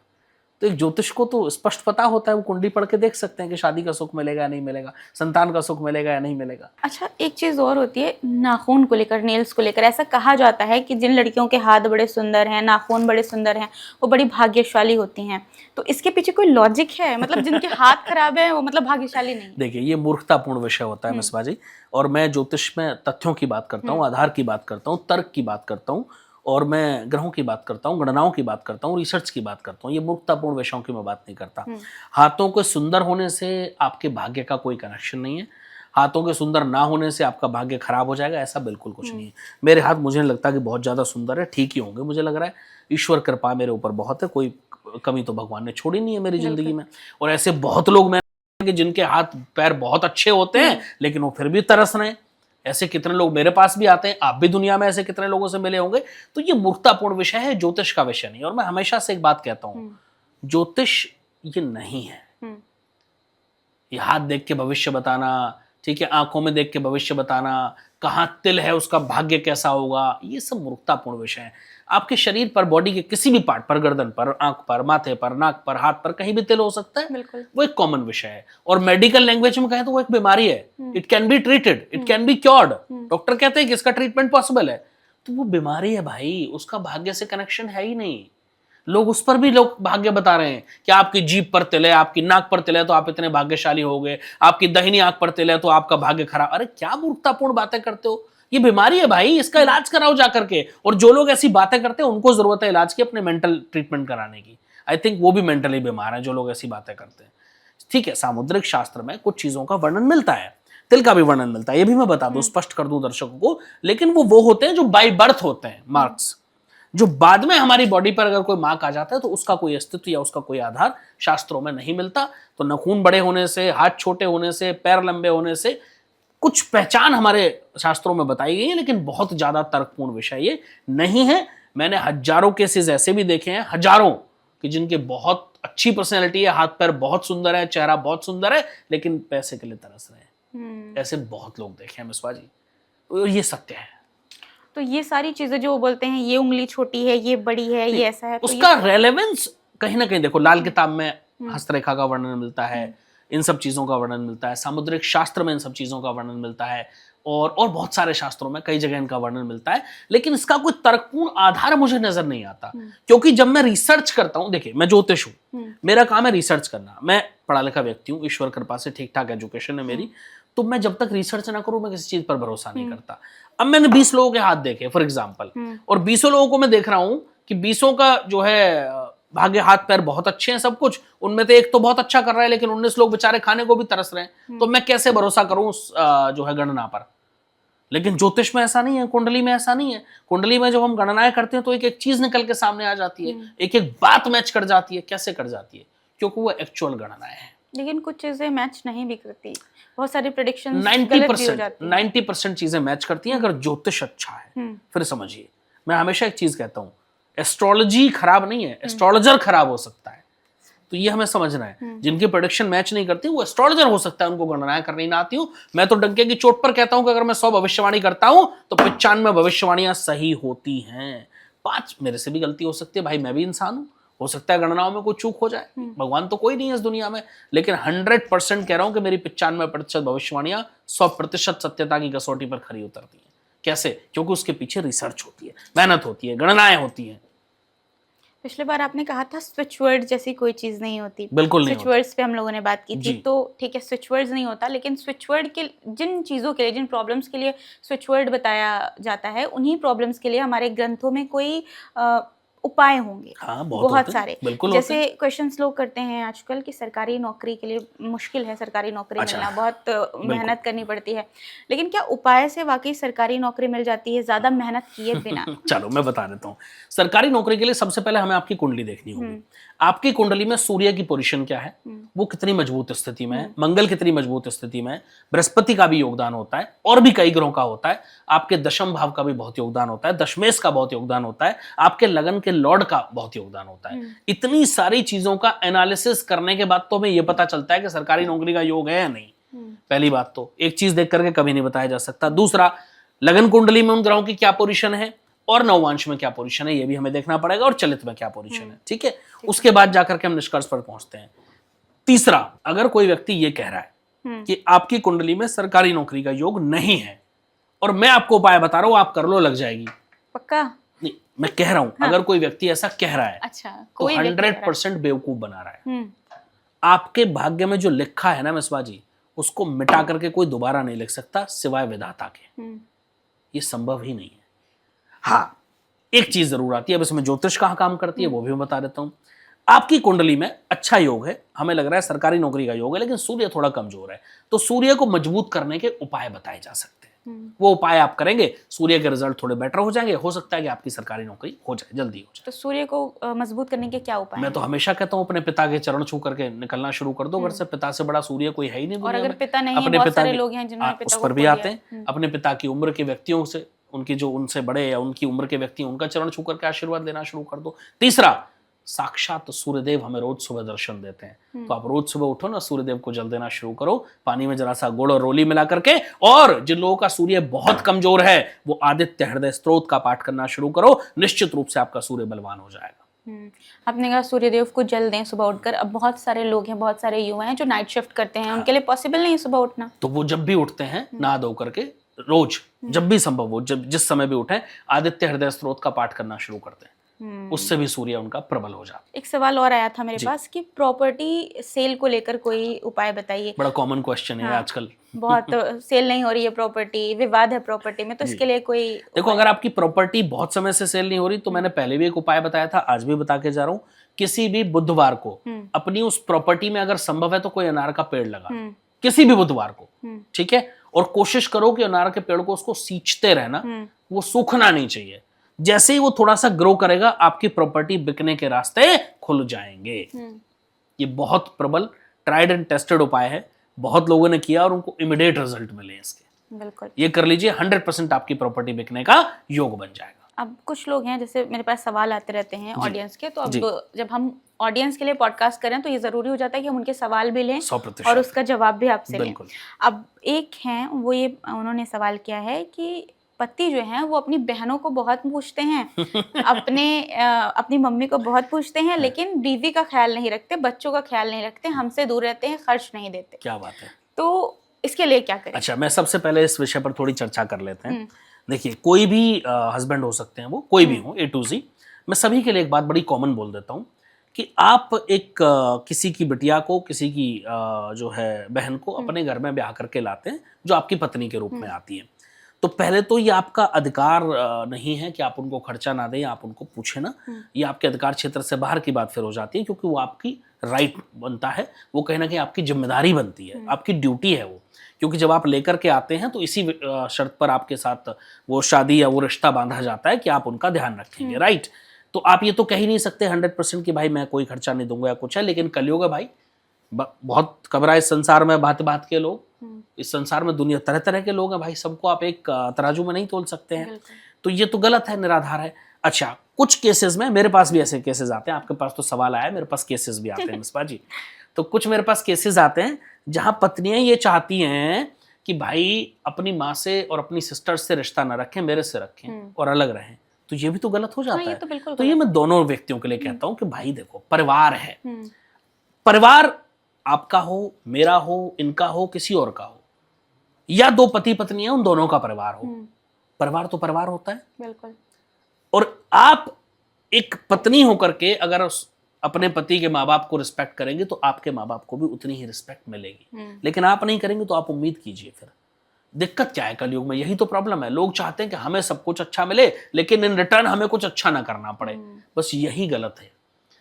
Speaker 2: तो एक ज्योतिष को तो स्पष्ट पता होता है, वो कुंडली पढ़ के देख सकते हैं कि शादी का सुख मिलेगा या नहीं मिलेगा, संतान का सुख मिलेगा या नहीं मिलेगा।
Speaker 1: अच्छा, एक चीज और होती है नाखून को लेकर, नेल्स को लेकर। ऐसा कहा जाता है कि जिन लड़कियों के हाथ बड़े सुंदर हैं, नाखून बड़े सुंदर हैं, वो बड़ी भाग्यशाली होती हैं। तो इसके पीछे कोई लॉजिक है? मतलब जिनके हाथ खराब है वो मतलब भाग्यशाली नहीं?
Speaker 2: देखिए, ये मूर्खतापूर्ण विषय होता है मिसबा जी, और मैं ज्योतिष में तथ्यों की बात करता हूँ, आधार की बात करता हूँ, तर्क की बात करता हूँ, और मैं ग्रहों की बात करता हूँ, गणनाओं की बात करता हूँ, रिसर्च की बात करता हूँ। ये मूर्खतापूर्ण विषयों की मैं बात नहीं करता। हाथों के सुंदर होने से आपके भाग्य का कोई कनेक्शन नहीं है। हाथों के सुंदर ना होने से आपका भाग्य खराब हो जाएगा, ऐसा बिल्कुल कुछ नहीं है। मेरे हाथ मुझे नहीं लगता कि बहुत ज्यादा सुंदर है, ठीक ही होंगे मुझे लग रहा है। ईश्वर कृपा मेरे ऊपर बहुत है, कोई कमी तो भगवान ने छोड़ी नहीं है मेरी जिंदगी में। और ऐसे बहुत लोग मैं कि जिनके हाथ पैर बहुत अच्छे होते हैं लेकिन वो फिर भी तरस रहे हैं। ऐसे कितने लोग मेरे पास भी आते हैं, आप भी दुनिया में ऐसे कितने लोगों से मिले होंगे। तो ये मूर्खतापूर्ण विषय है, ज्योतिष का विषय नहीं। और मैं हमेशा से एक बात कहता हूं, ज्योतिष ये नहीं है। ये हाथ देख के भविष्य बताना, ठीक है, आंखों में देख के भविष्य बताना, कहाँ तिल है उसका भाग्य कैसा होगा, ये सब मूर्खतापूर्ण विषय है। आपके शरीर पर, बॉडी के किसी भी पार्ट पर, गर्दन पर, आंख पर, माथे पर, नाक पर, हाथ पर, कहीं भी तिल हो सकता है।
Speaker 1: बिल्कुल।
Speaker 2: वो एक कॉमन विषय है। और मेडिकल लैंग्वेज में कहें तो वो एक बीमारी है। It can be treated, it can be cured. Doctor कहते हैं कि इसका ट्रीटमेंट पॉसिबल है, तो वो बीमारी है भाई, उसका भाग्य से कनेक्शन है ही नहीं। लोग उस पर भी लोग भाग्य बता रहे हैं कि आपकी जीभ पर तिल है, आपकी नाक पर तिल है तो आप इतने भाग्यशाली हो गए, आपकी दाहिनी आंख पर तिल है तो आपका भाग्य खराब। अरे क्या मूर्खतापूर्ण बातें करते हो, ये बीमारी है भाई, इसका इलाज कराओ जाकर के। और जो लोग ऐसी बातें करते हैं उनको जरूरत है इलाज की, अपने मेंटल ट्रीटमेंट कराने की। आई थिंक वो भी मेंटली बीमार है जो लोग ऐसी बातें करते हैं। ठीक है, सामुद्रिक शास्त्र में कुछ चीजों का वर्णन मिलता है, तिल का भी वर्णन मिलता है, ये भी मैं बता दूं, स्पष्ट कर दूं दर्शकों को। लेकिन वो होते हैं जो बाय बर्थ होते हैं, मार्क्स, जो बाद में हमारी बॉडी पर अगर कोई मार्क आ जाता है तो उसका कोई अस्तित्व या उसका कोई आधार शास्त्रों में नहीं मिलता। तो नखून बड़े होने से, हाथ छोटे होने से, पैर लंबे होने से कुछ पहचान हमारे शास्त्रों में बताई गई है, लेकिन बहुत ज्यादा तर्कपूर्ण विषय ये नहीं है। मैंने हजारों केसेस ऐसे भी देखे हैं, हजारों, कि जिनके बहुत अच्छी पर्सनैलिटी है, हाथ पैर बहुत सुंदर है, चेहरा बहुत सुंदर है, लेकिन पैसे के लिए तरस रहे हैं। ऐसे बहुत लोग देखे हैं मिसबा जी, तो ये सत्य है।
Speaker 1: तो ये सारी चीजें जो बोलते हैं, ये उंगली छोटी है, ये बड़ी है, ये ऐसा है, तो
Speaker 2: उसका रेलेवेंस कहीं ना कहीं देखो, लाल किताब में हस्तरेखा का वर्णन मिलता है, इन सब चीजों का वर्णन मिलता है, सामुद्रिक शास्त्र में इन सब चीजों का वर्णन मिलता है, और बहुत सारे शास्त्रों में कई जगह इनका वर्णन मिलता है, लेकिन इसका कोई तर्कपूर्ण आधार मुझे नजर नहीं आता। क्योंकि जब मैं रिसर्च करता हूं, देखिए मैं ज्योतिष हूं, मेरा काम है रिसर्च करना, मैं पढ़ा लिखा व्यक्ति हूं, ईश्वर कृपा से ठीक ठाक एजुकेशन है मेरी, तो मैं जब तक रिसर्च ना करूं मैं किसी चीज पर भरोसा नहीं करता। अब मैंने 20 लोगों के हाथ देखे फॉर एग्जाम्पल, और 20 लोगों को मैं देख रहा हूं कि 20 का जो है भाग्य, हाथ पैर बहुत अच्छे हैं, सब कुछ, उनमें तो एक तो बहुत अच्छा कर रहा है, लेकिन 19 लोग बेचारे खाने को भी तरस रहे हैं, तो मैं कैसे भरोसा करूं उस जो है गणना पर। लेकिन ज्योतिष में ऐसा नहीं है, कुंडली में ऐसा नहीं है। कुंडली में जब हम गणनाएं करते हैं तो एक एक चीज निकल के सामने आ जाती है, एक एक बात मैच कर जाती है। कैसे कर जाती है? क्योंकि वो एक्चुअल गणनाएं हैं।
Speaker 1: लेकिन कुछ चीजें मैच नहीं भी करती, बहुत सारी प्रेडिक्शंस गलत भी हो जाती हैं।
Speaker 2: 90% चीजें मैच करती हैं अगर ज्योतिष अच्छा है। फिर समझिए, मैं हमेशा एक चीज कहता हूं, एस्ट्रोलॉजी खराब नहीं है, एस्ट्रोलॉजर खराब हो सकता है। तो ये हमें समझना है, जिनकी प्रेडिक्शन मैच नहीं करती वो एस्ट्रोलॉजर हो सकता है, उनको गणनाएं करनी ना आती हो। मैं तो डंके की चोट पर कहता हूं कि अगर मैं 100 भविष्यवाणी करता हूं तो 95 भविष्यवाणियां सही होती हैं, 5 मेरे से भी गलती हो सकती है, भाई मैं भी इंसान हूं, हो सकता है गणनाओं में कोई चूक हो जाए, भगवान तो कोई नहीं है इस दुनिया में। लेकिन 100% कह रहा हूं कि मेरी 95% भविष्यवाणियां 100% सत्यता की कसौटी पर खरी उतरती हैं। कैसे? क्योंकि उसके पीछे रिसर्च होती है, मेहनत होती है, गणनाएं होती हैं।
Speaker 1: पिछले बार आपने कहा था स्विच वर्ड जैसी कोई चीज नहीं होती,
Speaker 2: बिल्कुल नहीं
Speaker 1: स्विच वर्ड्स पे हम लोगों ने बात की थी, तो ठीक है स्विच वर्ड्स नहीं होता, लेकिन स्विच वर्ड के जिन चीजों के लिए, जिन प्रॉब्लम्स के लिए स्विच वर्ड बताया जाता है, उन्हीं प्रॉब्लम्स के लिए हमारे ग्रंथों में कोई उपाय होंगे।
Speaker 2: हाँ,
Speaker 1: बहुत सारे,
Speaker 2: बिल्कुल
Speaker 1: जैसे क्वेश्चंस लोग करते हैं आजकल कि सरकारी नौकरी के लिए मुश्किल है, सरकारी नौकरी मिलना, बहुत मेहनत करनी पड़ती है, लेकिन क्या उपाय से वाकई सरकारी नौकरी मिल जाती है ज्यादा मेहनत किए बिना?
Speaker 2: चलो मैं बता देता हूँ। सरकारी नौकरी के लिए सबसे पहले हमें आपकी कुंडली देखनी होगी। आपकी कुंडली में सूर्य की पोजीशन क्या है, वो कितनी मजबूत स्थिति में है, मंगल कितनी मजबूत स्थिति में है, बृहस्पति का भी योगदान होता है, और भी कई ग्रहों का होता है, आपके दशम भाव का भी बहुत योगदान होता है, दशमेश का बहुत योगदान होता है, आपके लगन के लॉर्ड का बहुत योगदान होता है। इतनी सारी चीजों का एनालिसिस करने के बाद तो हमें यह पता चलता है कि सरकारी नौकरी का योग है या नहीं। पहली बात तो एक चीज देख करके कभी नहीं बताया जा सकता। दूसरा, लगन कुंडली में उन ग्रहों की क्या पोजीशन है और नववांश में क्या पोजीशन है, ये भी हमें देखना पड़ेगा, और चलित में क्या पोजीशन है। ठीक है, उसके बाद जाकर के हम निष्कर्ष पर पहुंचते हैं। तीसरा, अगर कोई व्यक्ति ये कह रहा है कि आपकी कुंडली में सरकारी नौकरी का योग नहीं है और मैं आपको उपाय बता रहा हूं, आप कर लो, लग जाएगी,
Speaker 1: पक्का
Speaker 2: नहीं, मैं कह रहा हूं, अगर कोई व्यक्ति ऐसा कह रहा है,
Speaker 1: अच्छा,
Speaker 2: तो 100% बेवकूफ बना रहा है। आपके भाग्य में जो लिखा है ना मिसबा जी, उसको मिटा करके कोई दोबारा नहीं लिख सकता सिवाय विधाता के। ये संभव ही नहीं है। हाँ, एक चीज जरूर आती है, अब इसमें ज्योतिष कहाँ काम करती है वो भी मैं बता देता हूं। आपकी कुंडली में अच्छा योग है, हमें लग रहा है सरकारी नौकरी का योग है, लेकिन सूर्य थोड़ा कमजोर है, तो सूर्य को मजबूत करने के उपाय बताए जा सकते हैं। वो उपाय आप करेंगे, सूर्य के रिजल्ट थोड़े बेटर हो जाएंगे, हो सकता है कि आपकी सरकारी नौकरी हो जाए, जल्दी हो जाए।
Speaker 1: तो सूर्य को मजबूत करने के क्या उपाय
Speaker 2: मैं तो हमेशा कहता हूँ अपने पिता के चरण छू करके निकलना शुरू कर दो घर से। पिता से बड़ा सूर्य कोई है ही नहीं
Speaker 1: और
Speaker 2: दुनिया
Speaker 1: अगर
Speaker 2: में।
Speaker 1: पिता नहीं है,
Speaker 2: अपने
Speaker 1: बहुत
Speaker 2: पिता
Speaker 1: सारे
Speaker 2: की-
Speaker 1: लोग हैं जिन्होंने
Speaker 2: उस
Speaker 1: पिता को
Speaker 2: पर भी
Speaker 1: खो
Speaker 2: आते
Speaker 1: दिया
Speaker 2: हैं। अपने पिता की उम्र के व्यक्तियों से, उनकी जो उनसे बड़े या उनकी उम्र के व्यक्ति हैं, उनका चरण छू करके आशीर्वाद लेना शुरू कर दो। तीसरा, साक्षात सूर्यदेव हमें रोज सुबह दर्शन देते हैं, तो आप रोज सुबह उठो ना, सूर्यदेव को जल देना शुरू करो, पानी में जरा सा गुड़ और रोली मिला करके। और जिन लोगों का सूर्य बहुत कमजोर है, वो आदित्य हृदय स्तोत्र का पाठ करना शुरू करो, निश्चित रूप से आपका सूर्य बलवान हो जाएगा।
Speaker 1: आपने कहा सूर्यदेव को जल दें सुबह उठकर। अब बहुत सारे लोग हैं, बहुत सारे युवा हैं जो नाइट शिफ्ट करते हैं, उनके लिए पॉसिबल नहीं है सुबह उठना।
Speaker 2: तो वो जब भी उठते हैं, नहा धो करके रोज जब भी संभव हो, जब जिस समय भी उठे, आदित्य हृदय स्तोत्र का पाठ करना शुरू करते हैं, उससे भी सूर्य उनका प्रबल हो जाता है।
Speaker 1: एक सवाल और आया था मेरे पास कि प्रॉपर्टी सेल को लेकर कोई उपाय बताइए।
Speaker 2: बड़ा कॉमन क्वेश्चन है आजकल।
Speaker 1: बहुत सेल नहीं हो रही है प्रॉपर्टी, विवाद है प्रॉपर्टी में, तो इसके लिए कोई
Speaker 2: देखो, अगर आपकी प्रॉपर्टी बहुत समय से सेल नहीं हो रही, तो मैंने पहले भी एक उपाय बताया था, आज भी बता के जा रहा हूं। किसी भी बुधवार को अपनी उस प्रॉपर्टी में अगर संभव है तो कोई अनार का पेड़ लगा, किसी भी बुधवार को, ठीक है। और कोशिश करो कि अनार के पेड़ को उसको सींचते रहना, वो सूखना नहीं चाहिए। जैसे ही वो थोड़ा सा ग्रो करेगा, आपकी प्रॉपर्टी बिकने के रास्ते खुल जाएंगे। ये बहुत प्रबल ट्राइड एंड टेस्टेड उपाय है, बहुत लोगों ने किया और उनको इमीडिएट रिजल्ट मिले इसके।
Speaker 1: बिल्कुल,
Speaker 2: ये कर लीजिए, 100% आपकी प्रॉपर्टी बिकने का योग बन जाएगा।
Speaker 1: अब कुछ लोग हैं, जैसे मेरे पास सवाल आते रहते हैं ऑडियंस के, तो अब जब हम ऑडियंस के लिए पॉडकास्ट करें तो ये जरूरी हो जाता है कि हम उनके सवाल भी लें
Speaker 2: 100%।
Speaker 1: और उसका जवाब भी आपसे लें।
Speaker 2: बिल्कुल।
Speaker 1: अब एक हैं, वो ये उन्होंने सवाल किया है कि पति जो हैं वो अपनी बहनों को बहुत पूछते हैं, अपनी मम्मी को बहुत पूछते हैं, लेकिन बीवी का ख्याल नहीं रखते, बच्चों का ख्याल नहीं रखते, हमसे दूर रहते हैं, खर्च नहीं देते।
Speaker 2: क्या बात है।
Speaker 1: तो इसके लिए क्या करें?
Speaker 2: अच्छा, मैं सबसे पहले इस विषय पर थोड़ी चर्चा कर लेते हैं। देखिए, कोई भी हस्बैंड हो सकते हैं, वो कोई भी हो, A to Z। मैं सभी के लिए एक बात बड़ी कॉमन बोल देता हूँ कि आप एक किसी की बिटिया को, किसी की जो है बहन को अपने घर में ब्याह करके लाते हैं, जो आपकी पत्नी के रूप में आती है। तो पहले तो ये आपका अधिकार नहीं है कि आप उनको खर्चा ना दें, आप उनको पूछे ना। ये आपके अधिकार क्षेत्र से बाहर की बात फिर हो जाती है, क्योंकि वो आपकी राइट बनता है, वो कहीं ना कहीं आपकी जिम्मेदारी बनती है, आपकी ड्यूटी है वो। क्योंकि जब आप लेकर के आते हैं तो इसी शर्त पर आपके साथ वो शादी या वो रिश्ता बांधा जाता है कि आप उनका ध्यान रखेंगे, राइट। तो आप ये तो कह ही नहीं सकते 100% कि भाई मैं कोई खर्चा नहीं दूंगा या कुछ है, लेकिन कलयुग है भाई, बहुत कबरा इस संसार में, भांति भांति के लोग इस संसार में, दुनिया तरह तरह के लोग हैं भाई, सबको आप एक तराजू में नहीं तोल सकते हैं। तो ये तो गलत है, निराधार है। अच्छा, कुछ केसेस में, मेरे पास भी ऐसे केसेस आते हैं, आपके पास तो सवाल आया, मेरे पास केसेस भी आते हैं मिसबा जी। तो कुछ मेरे पास केसेस आते हैं जहां पत्नियां ये चाहती हैं कि भाई अपनी माँ से और अपनी सिस्टर से रिश्ता ना रखें, मेरे से रखें और अलग रहें। तो ये भी तो गलत हो जाता है। तो ये मैं दोनों व्यक्तियों के लिए कहता हूँ कि भाई देखो, परिवार है, परिवार आपका हो, मेरा हो, इनका हो, किसी और का हो, या दो पति पत्नी है, उन दोनों का परिवार हो, परिवार तो परिवार होता है। बिल्कुल। और आप एक पत्नी होकर के अगर अपने पति के माँ बाप को रिस्पेक्ट करेंगे तो आपके माँ बाप को भी उतनी ही रिस्पेक्ट मिलेगी। लेकिन आप नहीं करेंगे तो आप उम्मीद कीजिए, फिर दिक्कत क्या है कलयुग में? यही तो प्रॉब्लम है। लोग चाहते हैं कि हमें सब कुछ अच्छा मिले, लेकिन इन रिटर्न हमें कुछ अच्छा ना करना पड़े। बस यही गलत है,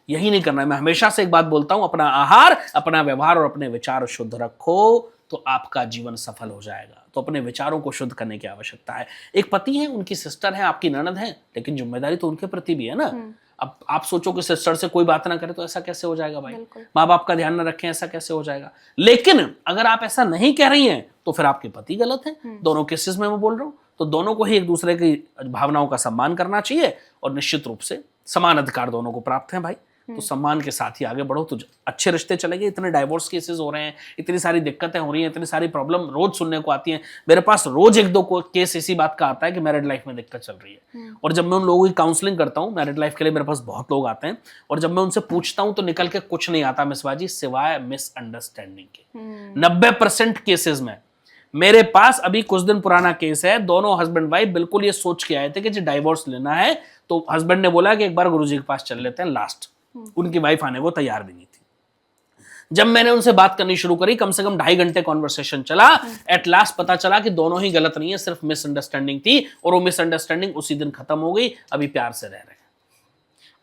Speaker 2: यही नहीं करना है। मैं हमेशा से एक बात बोलता हूं, अपना आहार, अपना व्यवहार और अपने विचार शुद्ध रखो तो आपका जीवन सफल हो जाएगा। तो अपने विचारों को शुद्ध करने की आवश्यकता है। एक पति है, उनकी सिस्टर है, आपकी ननद है, लेकिन जिम्मेदारी तो उनके प्रति भी है ना। अब आप सोचो कि सिस्टर से कोई बात ना करे तो ऐसा कैसे हो जाएगा भाई? माँ बाप का ध्यान ना रखें, ऐसा कैसे हो जाएगा? लेकिन अगर आप ऐसा नहीं कह रही हैं तो फिर आपके पति गलत हैं। दोनों केसेस में मैं बोल रहा हूं। तो दोनों को ही एक दूसरे की भावनाओं का सम्मान करना चाहिए और निश्चित रूप से समान अधिकार दोनों को प्राप्त है भाई। तो सम्मान के साथ ही आगे बढ़ो तो अच्छे रिश्ते चलेंगे। इतने डाइवोर्स केसेस हो रहे हैं, इतनी सारी दिक्कतें हो रही हैं, इतनी सारी प्रॉब्लम रोज सुनने को आती हैं। मेरे पास रोज एक दो केस इसी बात का आता है कि मैरिड लाइफ में दिक्कत चल रही है। और जब मैं उन लोगों की काउंसलिंग करता हूँ मैरिड लाइफ के लिए, मेरे पास बहुत लोग आते हैं और जब मैं उनसे पूछता हूँ तो निकल के कुछ नहीं आता मिसबाजी, सिवाय मिसअंडरस्टैंडिंग के। 90% केसेस में मेरे पास अभी कुछ दिन पुराना केस है, दोनों हस्बैंड वाइफ बिल्कुल ये सोच के आए थे कि जो डाइवोर्स लेना है तो हस्बैंड ने बोला कि एक बार गुरुजी के पास चल लेते हैं लास्ट। उनकी वाइफ आने को तैयार भी नहीं थी। जब मैंने उनसे बात करनी शुरू करी, कम से कम 2.5 घंटे कॉन्वर्सेशन चला। एट लास्ट पता चला कि दोनों ही गलत नहीं है, सिर्फ मिसअंडरस्टैंडिंग थी और वो मिसअंडरस्टैंडिंग उसी दिन खत्म हो गई। अभी प्यार से रह रहे हैं।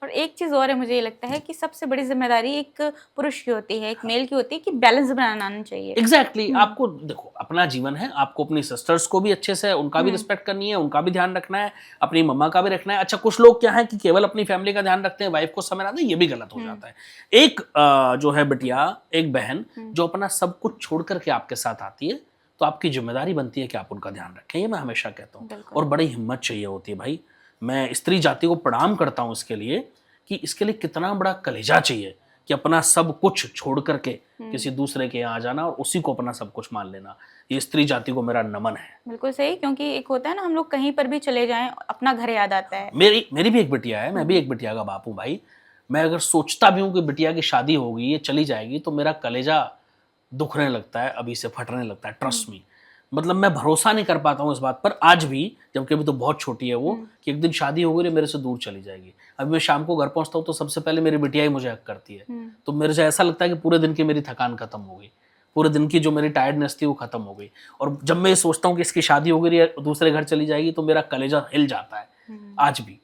Speaker 1: और एक चीज और है, मुझे ये लगता है कि सबसे बड़ी जिम्मेदारी एक पुरुष की होती है, एक मेल की होती है, कि बैलेंस बनाना आना चाहिए।
Speaker 2: एग्जैक्टली आपको देखो, अपना जीवन है, आपको अपनी सिस्टर्स को भी अच्छे से उनका भी रिस्पेक्ट करनी है, उनका भी ध्यान रखना है, अपनी मम्मा का भी रखना है। अच्छा, कुछ लोग क्या है कि केवल अपनी फैमिली का ध्यान रखते हैं, वाइफ को समय ना दें, ये भी गलत हो जाता है। एक जो है बिटिया, एक बहन जो अपना सब कुछ छोड़ करके आपके साथ आती है, तो आपकी जिम्मेदारी बनती है कि आप उनका ध्यान रखें। ये मैं हमेशा कहता हूँ, और बड़ी हिम्मत चाहिए होती है भाई। मैं स्त्री जाति को प्रणाम करता हूँ इसके लिए, कि इसके लिए कितना बड़ा कलेजा चाहिए कि अपना सब कुछ छोड़ करके किसी दूसरे के यहाँ आ जाना और उसी को अपना सब कुछ मान लेना। ये स्त्री जाति को मेरा नमन है।
Speaker 1: बिल्कुल सही, क्योंकि एक होता है ना, हम लोग कहीं पर भी चले जाएं, अपना घर याद आता है।
Speaker 2: मेरी भी एक बिटिया है, मैं भी एक बिटिया का बाप हूँ भाई। मैं अगर सोचता भी हूँ कि बिटिया की शादी होगी, ये चली जाएगी, तो मेरा कलेजा दुखने लगता है, अभी से फटने लगता है, ट्रस्ट मी। मतलब मैं भरोसा नहीं कर पाता हूँ इस बात पर आज भी, जबकि अभी तो बहुत छोटी है वो, कि एक दिन शादी हो गई, मेरे से दूर चली जाएगी। अभी मैं शाम को घर पहुंचता हूँ तो सबसे पहले मेरी बिटिया ही मुझे हक करती है। तो मेरे से ऐसा लगता है कि पूरे दिन की मेरी थकान खत्म हो गई, पूरे दिन की जो मेरी टायर्डनेस थी वो खत्म हो गई। और जब मैं ये सोचता हूँ कि इसकी शादी हो गई या दूसरे घर चली जाएगी, तो मेरा कलेजा हिल जाता है आज भी।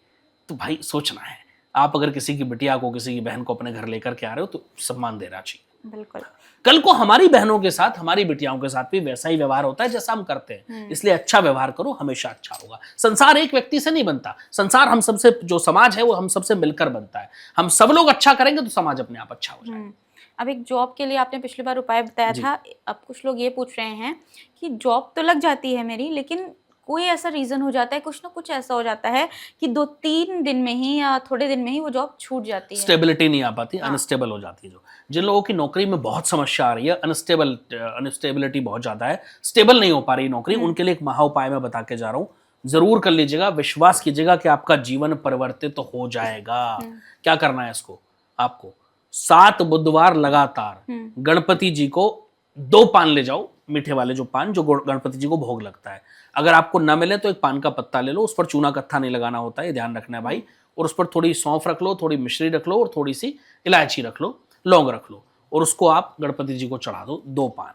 Speaker 2: तो भाई सोचना है, आप अगर किसी की बिटिया को, किसी की बहन को अपने घर लेकर के आ रहे हो, तो सम्मान देना चाहिए।
Speaker 1: बिल्कुल।
Speaker 2: कल को हमारी बहनों के साथ, हमारी बिटियाओं के साथ भी वैसा ही व्यवहार होता है जैसा हम करते हैं। इसलिए अच्छा व्यवहार करो, हमेशा अच्छा होगा। संसार एक व्यक्ति से नहीं बनता, संसार हम सबसे, जो समाज है वो हम सबसे मिलकर बनता है। हम सब लोग अच्छा करेंगे तो समाज अपने आप अच्छा हो जाएगा।
Speaker 1: अब एक जॉब के लिए आपने पिछली बार उपाय बताया था, अब कुछ लोग ये पूछ रहे हैं कि जॉब तो लग जाती है मेरी, लेकिन कोई ऐसा रीजन हो जाता है, कुछ ना कुछ ऐसा हो जाता है कि 2-3 दिन में ही या थोड़े दिन में ही वो जॉब छूट जाती है,
Speaker 2: स्टेबिलिटी नहीं आ पाती, अनस्टेबल हो जाती है। जो जिन लोगों की नौकरी में बहुत समस्या आ रही है, अनस्टेबिलिटी बहुत ज्यादा है, स्टेबल नहीं हो पा रही नौकरी, उनके लिए एक महा उपाय मैं बता के जा रहा हूँ। जरूर कर लीजिएगा, विश्वास कीजिएगा कि आपका जीवन परिवर्तित तो हो जाएगा। क्या करना है इसको, आपको 7 बुधवार लगातार गणपति जी को 2 पान ले जाओ, मीठे वाले जो पान जो गणपति जी को भोग लगता है। अगर आपको न मिले तो एक पान का पत्ता ले लो, उस पर चूना कत्था नहीं लगाना होता है, ये ध्यान रखना है भाई। और उस पर थोड़ी सौंफ रख लो, थोड़ी मिश्री रख लो, और थोड़ी सी इलायची रख लो, लौंग रख लो, और उसको आप गणपति जी को चढ़ा दो। 2 पान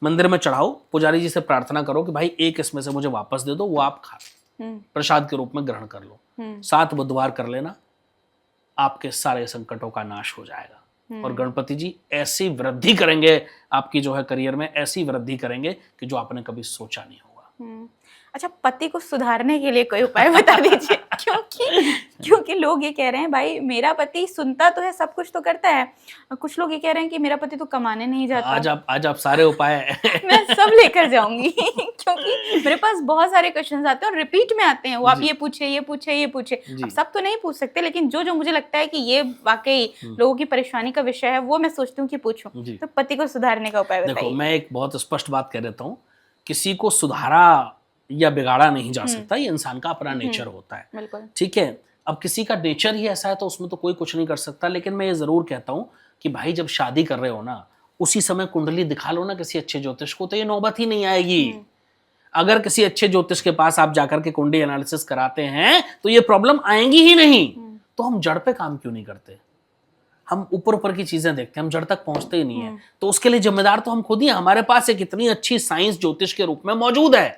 Speaker 2: मंदिर में चढ़ाओ, पुजारी जी से प्रार्थना करो कि भाई एक इसमें से मुझे वापस दे दो, वो आप खा प्रसाद के रूप में ग्रहण कर लो। 7 बुधवार कर लेना, आपके सारे संकटों का नाश हो जाएगा। और गणपति जी ऐसी वृद्धि करेंगे आपकी जो है करियर में, ऐसी वृद्धि करेंगे कि जो आपने कभी सोचा नहीं होगा।
Speaker 1: अच्छा, पति को सुधारने के लिए कोई उपाय बता दीजिए। क्योंकि लोग ये कह रहे हैं, भाई मेरा पति सुनता तो है, सब कुछ तो करता है, कुछ लोग ये कह रहे हैं कि मेरा पति तो कमाने नहीं जाता।
Speaker 2: आज आप सारे उपाय
Speaker 1: मैं सब लेकर जाऊंगी, क्योंकि मेरे पास बहुत सारे क्वेश्चंस आते हैं और रिपीट में आते हैं। वो आप ये पूछे, ये पूछे, ये पूछे। अब सब तो नहीं पूछ सकते, लेकिन जो मुझे लगता है कि ये वाकई लोगों की परेशानी का विषय है, वो मैं सोचती हूँ कि पूछूं। तो पति को सुधारने का उपाय बताइए।
Speaker 2: देखो, मैं एक बहुत स्पष्ट बात कह देता हूँ, किसी को सुधारा या बिगाड़ा नहीं जा सकता, ये इंसान का अपना नेचर होता है, ठीक है। अब किसी का नेचर ही ऐसा है तो उसमें तो कोई कुछ नहीं कर सकता। लेकिन मैं ये जरूर कहता हूं कि भाई जब शादी कर रहे हो ना, उसी समय कुंडली दिखा लो ना किसी अच्छे ज्योतिष को, तो ये नौबत ही नहीं आएगी। अगर किसी अच्छे ज्योतिष के पास आप जाकर के कुंडली एनालिसिस कराते हैं तो ये प्रॉब्लम आएंगी ही नहीं। तो हम जड़ पे काम क्यों नहीं करते? हम ऊपर ऊपर की चीजें देखते हैं, हम जड़ तक पहुंचते ही नहीं है। तो उसके लिए जिम्मेदार तो हम खुद ही हैं। हमारे पास एक इतनी अच्छी साइंस ज्योतिष के रूप में मौजूद है,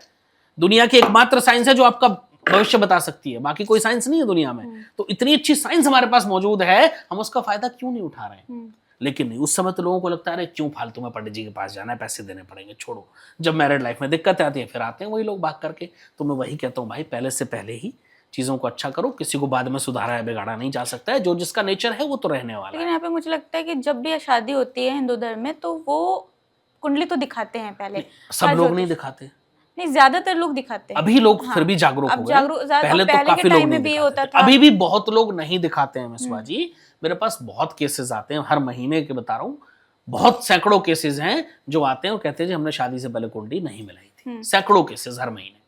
Speaker 2: दुनिया की एकमात्र साइंस है जो आपका भविष्य बता सकती है, बाकी कोई साइंस नहीं है दुनिया में। तो इतनी अच्छी साइंस हमारे पास मौजूद है, हम उसका फायदा क्यों नहीं उठा रहे हैं? लेकिन नहीं, उस समय तो लोगों को लगता है अरे क्यों फालतू में पंडित जी के पास जाना है, पैसे देने पड़ेंगे, छोड़ो। जब मैरिड लाइफ में दिक्कत आती है फिर आते हैं वही लोग भाग करके। तो मैं वही कहता हूँ भाई, पहले से पहले ही चीजों को अच्छा करो, किसी को बाद में सुधारा है बिगाड़ा नहीं जा सकता है। जो जिसका नेचर है वो तो रहने वाला है।
Speaker 1: लेकिन यहाँ पे मुझे लगता है कि जब भी शादी होती है हिंदू धर्म में, तो वो कुंडली तो दिखाते हैं पहले।
Speaker 2: सब लोग नहीं दिखाते,
Speaker 1: नहीं, ज्यादातर लोग दिखाते हैं।
Speaker 2: अभी लोग फिर भी जागरूक हो गए, पहले तो काफी लोग नहीं दिखाते थे। अभी भी बहुत लोग नहीं दिखाते हैं मिसवा जी। मेरे पास बहुत केसेस आते हैं हर महीने के, बता रहा हूँ, बहुत सैकड़ों केसेस हैं जो आते हैं और कहते हैं जी हमने शादी से पहले कुंडली नहीं मिलाई थी। सैकड़ों केसेस हर महीने।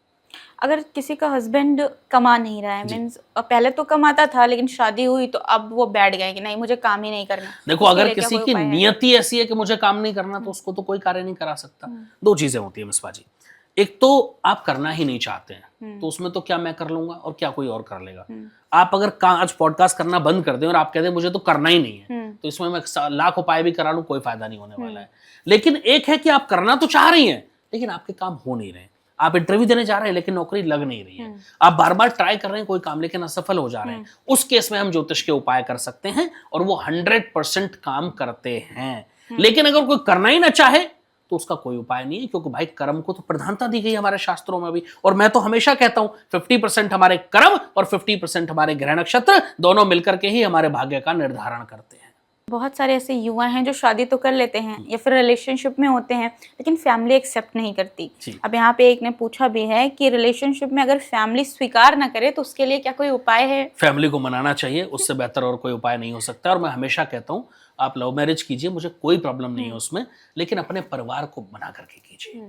Speaker 1: अगर किसी का हस्बैंड कमा नहीं रहा है, मींस पहले तो कमाता था लेकिन शादी हुई तो अब वो बैठ गए कि नहीं मुझे काम ही नहीं करना।
Speaker 2: देखो, अगर किसी की नियति ऐसी है कि मुझे काम नहीं करना, तो उसको तो कोई कार्य नहीं करा सकता। 2 चीजें होती है मिसवा जी, एक तो आप करना ही नहीं चाहते हैं, तो उसमें तो क्या मैं कर लूंगा और क्या कोई और कर लेगा। आप अगर आज पॉडकास्ट करना बंद कर दें और आप कहते हैं मुझे तो करना ही नहीं है, तो इसमें मैं लाख उपाय भी करा लूं, कोई फायदा नहीं होने वाला है। लेकिन एक है कि आप करना तो चाह रही हैं लेकिन आपके काम हो नहीं रहे। आप इंटरव्यू देने जा रहे हैं लेकिन नौकरी लग नहीं रही है, आप बार बार ट्राई कर रहे हैं कोई काम लेकिन असफल हो जा रहे हैं, उस केस में हम ज्योतिष के उपाय कर सकते हैं और वो 100% काम करते हैं। लेकिन अगर कोई करना ही ना चाहे तो उसका कोई उपाय नहीं है, क्योंकि भाई कर्म को तो प्रधानता दी गई है हमारे शास्त्रों में भी। और मैं तो हमेशा कहता हूं 50% हमारे कर्म और 50% हमारे ग्रह नक्षत्र दोनों मिलकर के ही हमारे भाग्य का निर्धारण करते हैं।
Speaker 1: बहुत सारे ऐसे युवा हैं जो शादी तो कर लेते हैं या फिर रिलेशनशिप में होते हैं लेकिन फैमिली एक्सेप्ट नहीं करती। अब यहाँ पे एक ने पूछा भी है कि रिलेशनशिप में अगर फैमिली स्वीकार ना करे तो उसके लिए क्या कोई उपाय है?
Speaker 2: फैमिली को मनाना चाहिए, उससे बेहतर और कोई उपाय नहीं हो सकता। और मैं हमेशा कहता हूँ आप लव मैरिज कीजिए, मुझे कोई प्रॉब्लम नहीं है उसमें, लेकिन अपने परिवार को बना करके कीजिए,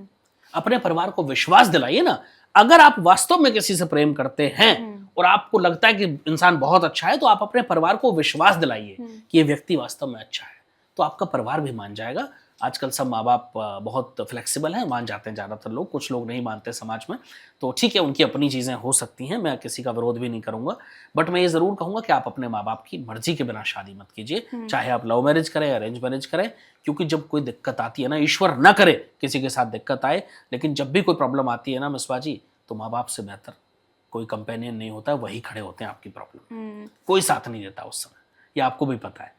Speaker 2: अपने परिवार को विश्वास दिलाइए ना। अगर आप वास्तव में किसी से प्रेम करते हैं और आपको लगता है कि इंसान बहुत अच्छा है, तो आप अपने परिवार को विश्वास दिलाइए कि ये व्यक्ति वास्तव में अच्छा है, तो आपका परिवार भी मान जाएगा। आजकल सब माँ बाप बहुत फ्लेक्सिबल हैं, मान जाते हैं ज़्यादातर लोग, कुछ लोग नहीं मानते समाज में, तो ठीक है, उनकी अपनी चीज़ें हो सकती हैं, मैं किसी का विरोध भी नहीं करूँगा। बट मैं ये ज़रूर कहूँगा कि आप अपने माँ बाप की मर्जी के बिना शादी मत कीजिए, चाहे आप लव मैरिज करें अरेंज मैरिज करें, क्योंकि जब कोई दिक्कत आती है ना, ईश्वर ना करे किसी के साथ दिक्कत आए, लेकिन जब भी कोई प्रॉब्लम आती है ना मिसबा जी, तो माँ बाप से बेहतर कोई कंपेनियन नहीं होता है, वही खड़े होते हैं आपकी प्रॉब्लम, कोई साथ नहीं देता उस समय, ये आपको भी पता है।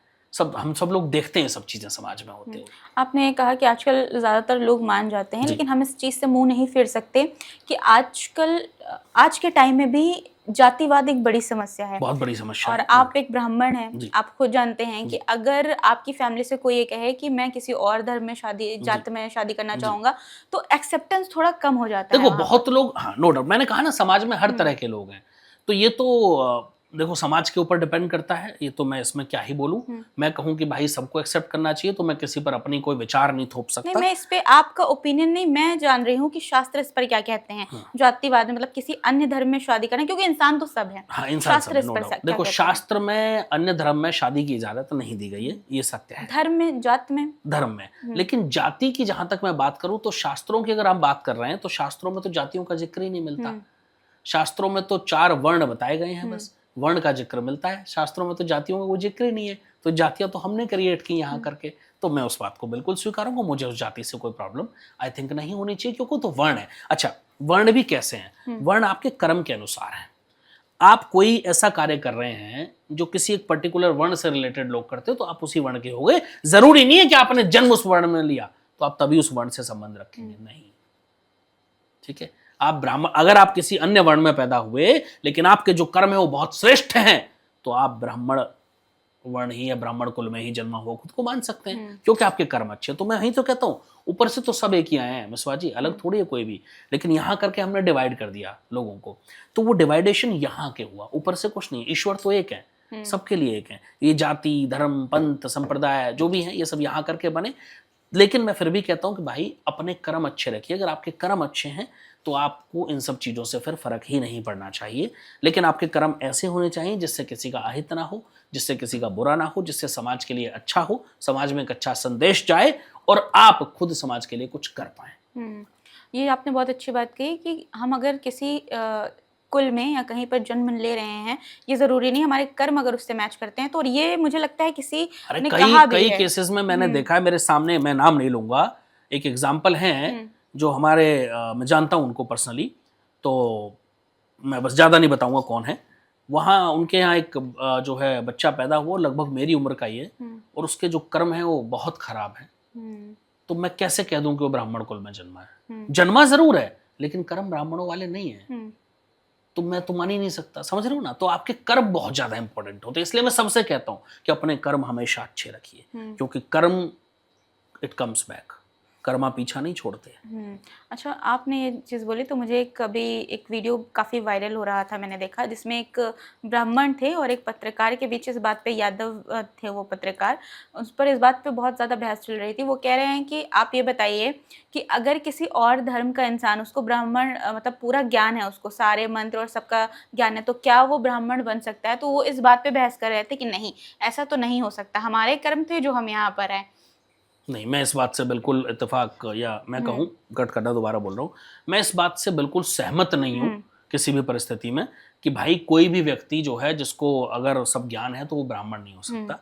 Speaker 2: हम सब लोग देखते हैं सब चीजें समाज में होते हुए।
Speaker 1: आपने कहा कि आजकल ज़्यादातर लोग मान जाते हैं, लेकिन हम इस चीज़ से मुंह नहीं फेर सकते कि आजकल आज के टाइम में भी जातिवाद एक बड़ी समस्या है,
Speaker 2: बहुत बड़ी समस्या
Speaker 1: और
Speaker 2: है।
Speaker 1: आप एक ब्राह्मण हैं, आप खुद जानते हैं कि अगर आपकी फैमिली से कोई ये कहे कि मैं किसी और धर्म में शादी जात में शादी करना चाहूंगा, तो एक्सेप्टेंस थोड़ा कम हो जाता है।
Speaker 2: देखो बहुत लोग, हाँ नो डाउट, मैंने कहा ना समाज में हर तरह के लोग हैं, तो ये तो देखो समाज के ऊपर डिपेंड करता है, ये तो मैं इसमें क्या ही बोलूं। मैं कहूं कि भाई सबको एक्सेप्ट करना चाहिए, तो मैं किसी पर अपनी कोई विचार नहीं थोप सकता।
Speaker 1: नहीं, मैं इस पे आपका ओपिनियन नहीं, मैं जान रही हूँ कि शास्त्र इस पर क्या कहते हैं। जातिवाद में मतलब किसी अन्य धर्म में शादी करना, क्योंकि इंसान तो सब है।
Speaker 2: हाँ, इंसान सब है, नो डाउट। देखो शास्त्र में अन्य धर्म में शादी की इजाजत नहीं दी गई है, ये सत्य है।
Speaker 1: धर्म में, जात में,
Speaker 2: धर्म में, लेकिन जाति की जहां तक मैं बात करूं तो शास्त्रों की अगर आप बात कर रहे हैं तो शास्त्रों में तो जातियों का जिक्र ही नहीं मिलता। शास्त्रों में तो 4 वर्ण बताए गए हैं, बस वर्ण का जिक्र मिलता है, शास्त्रों में तो जातियों का कोई जिक्र ही नहीं है। तो जातियां तो हमने क्रिएट की यहाँ करके, तो मैं उस बात को बिल्कुल स्वीकारूंगा, मुझे उस जाति से कोई प्रॉब्लम आई थिंक नहीं होनी चाहिए, क्योंकि तो वर्ण है। अच्छा, वर्ण भी कैसे हैं? वर्ण आपके कर्म के अनुसार है। आप कोई ऐसा कार्य कर रहे हैं जो किसी एक पर्टिकुलर वर्ण से रिलेटेड लोग करते हो, तो आप उसी वर्ण के हो गए। जरूरी नहीं है कि आपने जन्म उस वर्ण में लिया तो आप तभी उस वर्ण से संबंध रखेंगे, नहीं। ठीक है, आप ब्राह्मण, अगर आप किसी अन्य वर्ण में पैदा हुए लेकिन आपके जो कर्म है वो बहुत श्रेष्ठ हैं, तो आप ब्राह्मण वर्ण ही या ब्राह्मण कुल में ही जन्मा हुआ खुद को मान सकते हैं, क्योंकि आपके कर्म अच्छे। तो मैं यही तो कहता हूँ, ऊपर से तो सब एक ही आए हैं मिसवा जी, अलग थोड़ी है कोई भी, लेकिन यहाँ करके हमने डिवाइड कर दिया लोगों को, तो वो डिवाइडेशन यहाँ के हुआ, ऊपर से कुछ नहीं। ईश्वर तो एक है, सबके लिए एक है। ये जाति, धर्म, पंथ, संप्रदाय जो भी है, ये सब यहाँ करके बने। लेकिन मैं फिर भी कहता हूं कि भाई अपने कर्म अच्छे रखिए। अगर आपके कर्म अच्छे हैं तो आपको इन सब चीज़ों से फिर फर्क ही नहीं पड़ना चाहिए। लेकिन आपके कर्म ऐसे होने चाहिए जिससे किसी का अहित ना हो, जिससे किसी का बुरा ना हो, जिससे समाज के लिए अच्छा हो, समाज में एक अच्छा संदेश जाए और आप खुद समाज के लिए कुछ कर पाएं।
Speaker 1: ये आपने बहुत अच्छी बात कही कि हम अगर किसी कुल में या कहीं पर जन्म ले रहे हैं, ये जरूरी नहीं हमारे कर्म अगर उससे मैच करते हैं, तो ये मुझे लगता है किसी ने कहा भी है।
Speaker 2: कई केसेस में मैंने देखा है मेरे सामने, मैं नाम नहीं लूंगा, एक एग्जांपल है जो हमारे मैं जानता हूं उनको पर्सनली, तो मैं बस ज़्यादा नहीं बताऊंगा कौन है। वहाँ उनके यहाँ एक जो है बच्चा पैदा हुआ, लगभग मेरी उम्र का ही है, और उसके जो कर्म है वो बहुत खराब है। तो मैं कैसे कह दूं कि वो ब्राह्मण कुल में जन्मा है? जन्मा जरूर है लेकिन कर्म ब्राह्मणों वाले नहीं है, तो मैं तो मान ही नहीं सकता, समझ रहे हो ना। तो आपके कर्म बहुत ज्यादा इंपॉर्टेंट होते हैं, इसलिए मैं सबसे कहता हूं कि अपने कर्म हमेशा अच्छे रखिए, क्योंकि कर्म इट कम्स बैक, कर्मा पीछा नहीं छोड़ते।
Speaker 1: अच्छा, आपने ये चीज़ बोली तो मुझे कभी एक वीडियो काफ़ी वायरल हो रहा था, मैंने देखा, जिसमें एक ब्राह्मण थे और एक पत्रकार के बीच इस बात पे, यादव थे वो पत्रकार, उस पर इस बात पे बहुत ज़्यादा बहस चल रही थी। वो कह रहे हैं कि आप ये बताइए कि अगर किसी और धर्म का इंसान, उसको ब्राह्मण मतलब पूरा ज्ञान है, उसको सारे मंत्र और सबका ज्ञान है, तो क्या वो ब्राह्मण बन सकता है? तो वो इस बात पर बहस कर रहे थे कि नहीं, ऐसा तो नहीं हो सकता, हमारे कर्म थे जो हम यहाँ पर आए।
Speaker 2: नहीं, मैं इस बात से बिल्कुल इत्तेफाक, या मैं कहूँ कट करना, दोबारा बोल रहा हूँ, मैं इस बात से बिल्कुल सहमत नहीं हूँ किसी भी परिस्थिति में कि भाई कोई भी व्यक्ति जो है जिसको अगर सब ज्ञान है तो वो ब्राह्मण नहीं हो सकता।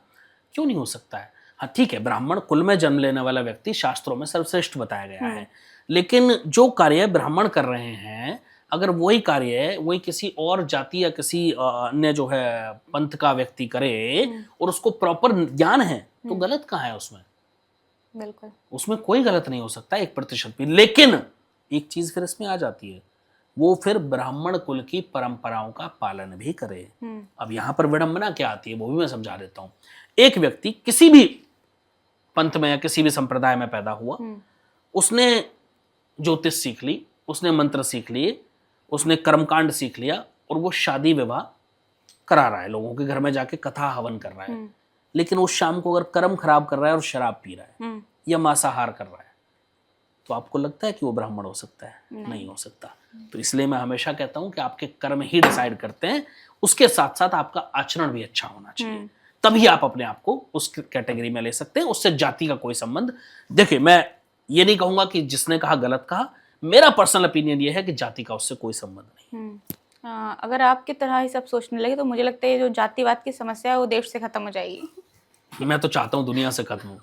Speaker 2: क्यों नहीं हो सकता है? हाँ ठीक है, ब्राह्मण कुल में जन्म लेने वाला व्यक्ति शास्त्रों में सर्वश्रेष्ठ बताया गया है, लेकिन जो कार्य ब्राह्मण कर रहे हैं, अगर वही कार्य वही किसी और जाति या किसी अन्य जो है पंथ का व्यक्ति करे और उसको प्रॉपर ज्ञान है, तो गलत कहाँ है उसमें?
Speaker 1: बिल्कुल।
Speaker 2: उसमें कोई गलत नहीं हो सकता 1% भी। लेकिन एक चीज फिर इसमें आ जाती है, वो फिर ब्राह्मण कुल की परंपराओं का पालन भी करे। अब यहां पर विडंबना क्या आती है वो भी मैं समझा देता हूं। एक व्यक्ति किसी भी पंथ में या किसी भी संप्रदाय में पैदा हुआ, उसने ज्योतिष सीख ली, उसने मंत्र सीख लिए, उसने कर्मकांड सीख लिया और वो शादी विवाह करा रहा है, लोगों के घर में जाके कथा हवन कर रहा है। लेकिन उस शाम को अगर कर्म खराब कर रहा है और शराब पी रहा है या मांसाहार कर रहा है, तो आपको लगता है कि वो ब्राह्मण हो सकता है? नहीं हो सकता। तो इसलिए मैं हमेशा कहता हूं कि आपके कर्म ही डिसाइड करते हैं, उसके साथ साथ आपका आचरण भी अच्छा होना चाहिए, तभी आप अपने आप को उस कैटेगरी में ले सकते हैं। उससे जाति का कोई संबंध, देखिए मैं ये नहीं कहूंगा कि जिसने कहा गलत कहा, मेरा पर्सनल ओपिनियन ये है कि जाति का उससे कोई संबंध नहीं।
Speaker 1: अगर आपकी तरह ही सब सोचने लगे तो मुझे लगता है ये जो जातिवाद की समस्या है वो देश से खत्म हो जाएगी।
Speaker 2: मैं तो चाहता हूँ दुनिया से खत्म हो।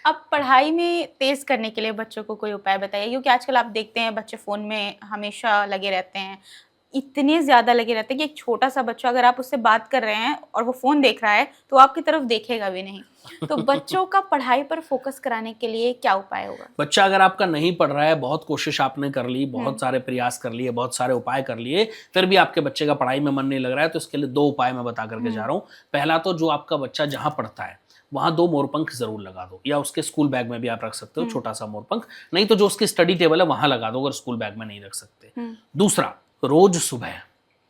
Speaker 1: अब पढ़ाई में तेज करने के लिए बच्चों को कोई उपाय बताइए, क्योंकि आजकल आप देखते हैं बच्चे फ़ोन में हमेशा लगे रहते हैं, इतने ज़्यादा लगे रहते हैं कि एक छोटा सा बच्चा अगर आप उससे बात कर रहे हैं और वो फ़ोन देख रहा है तो आपकी तरफ देखेगा भी नहीं। तो बच्चों का पढ़ाई पर फोकस कराने के लिए क्या उपाय होगा?
Speaker 2: बच्चा अगर आपका नहीं पढ़ रहा है, बहुत कोशिश आपने कर ली, बहुत सारे प्रयास कर लिए, बहुत सारे उपाय कर लिए, फिर भी आपके बच्चे का पढ़ाई में मन नहीं लग रहा है, तो इसके लिए 2 उपाय मैं बता करके जा रहा हूँ। पहला तो जो आपका बच्चा जहाँ पढ़ता है वहाँ 2 मोरपंख जरूर लगा दो, या उसके स्कूल बैग में भी आप रख सकते हो छोटा सा मोरपंख, नहीं तो जो उसकी स्टडी टेबल है वहाँ लगा दो अगर स्कूल बैग में नहीं रख सकते। दूसरा, रोज सुबह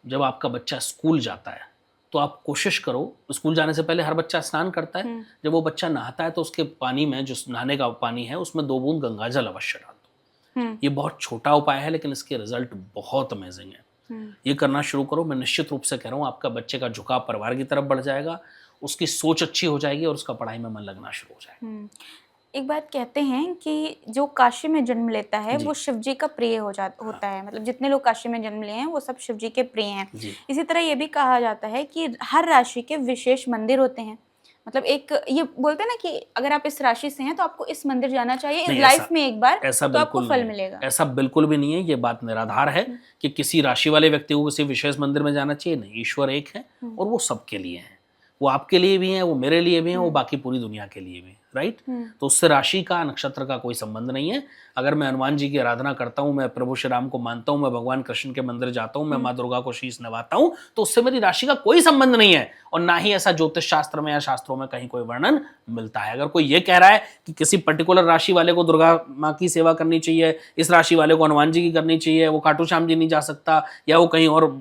Speaker 2: जब आपका बच्चा स्कूल जाता है तो आप कोशिश करो, स्कूल जाने से पहले हर बच्चा स्नान करता है, जब वो बच्चा नहाता है तो उसके पानी में, जो नहाने का पानी है, उसमें 2 बूंद गंगा जल अवश्य डाल दो। ये बहुत छोटा उपाय है लेकिन इसके रिजल्ट बहुत अमेजिंग है। ये करना शुरू करो। मैं निश्चित रूप से कह रहा हूँ आपका बच्चे का झुकाव परिवार की तरफ बढ़ जाएगा, उसकी सोच अच्छी हो जाएगी और उसका पढ़ाई में मन लगना शुरू हो जाएगा।
Speaker 1: एक बात कहते हैं कि जो काशी में जन्म लेता है वो शिव जी का प्रिय होता है, मतलब जितने लोग काशी में जन्म लिए हैं वो सब शिव जी के प्रिय हैं। इसी तरह ये भी कहा जाता है कि हर राशि के विशेष मंदिर होते हैं, मतलब एक ये बोलते हैं ना कि अगर आप इस राशि से हैं तो आपको इस मंदिर जाना चाहिए इस लाइफ में एक बार, तो आपको फल मिलेगा।
Speaker 2: ऐसा बिल्कुल भी नहीं है, ये बात निराधार है कि किसी राशि वाले व्यक्ति को किसी विशेष मंदिर में जाना चाहिए। नहीं, ईश्वर एक है और वो सबके लिए है, वो आपके लिए भी है, वो मेरे लिए भी है, वो बाकी पूरी दुनिया के लिए भी, राइट। तो उससे राशि का, नक्षत्र का कोई संबंध नहीं है। अगर मैं हनुमान जी की आराधना करता हूँ, मैं प्रभु श्री राम को मानता हूँ, मैं भगवान कृष्ण के मंदिर जाता हूँ, मैं माँ दुर्गा को शीश नवाता हूँ, तो उससे मेरी राशि का कोई संबंध नहीं है, और ना ही ऐसा ज्योतिष शास्त्र में या शास्त्रों में कहीं कोई वर्णन मिलता है। अगर कोई ये कह रहा है कि किसी पर्टिकुलर राशि वाले को दुर्गा माँ की सेवा करनी चाहिए, इस राशि वाले को हनुमान जी की करनी चाहिए, वो खाटू श्याम जी नहीं जा सकता, या वो कहीं और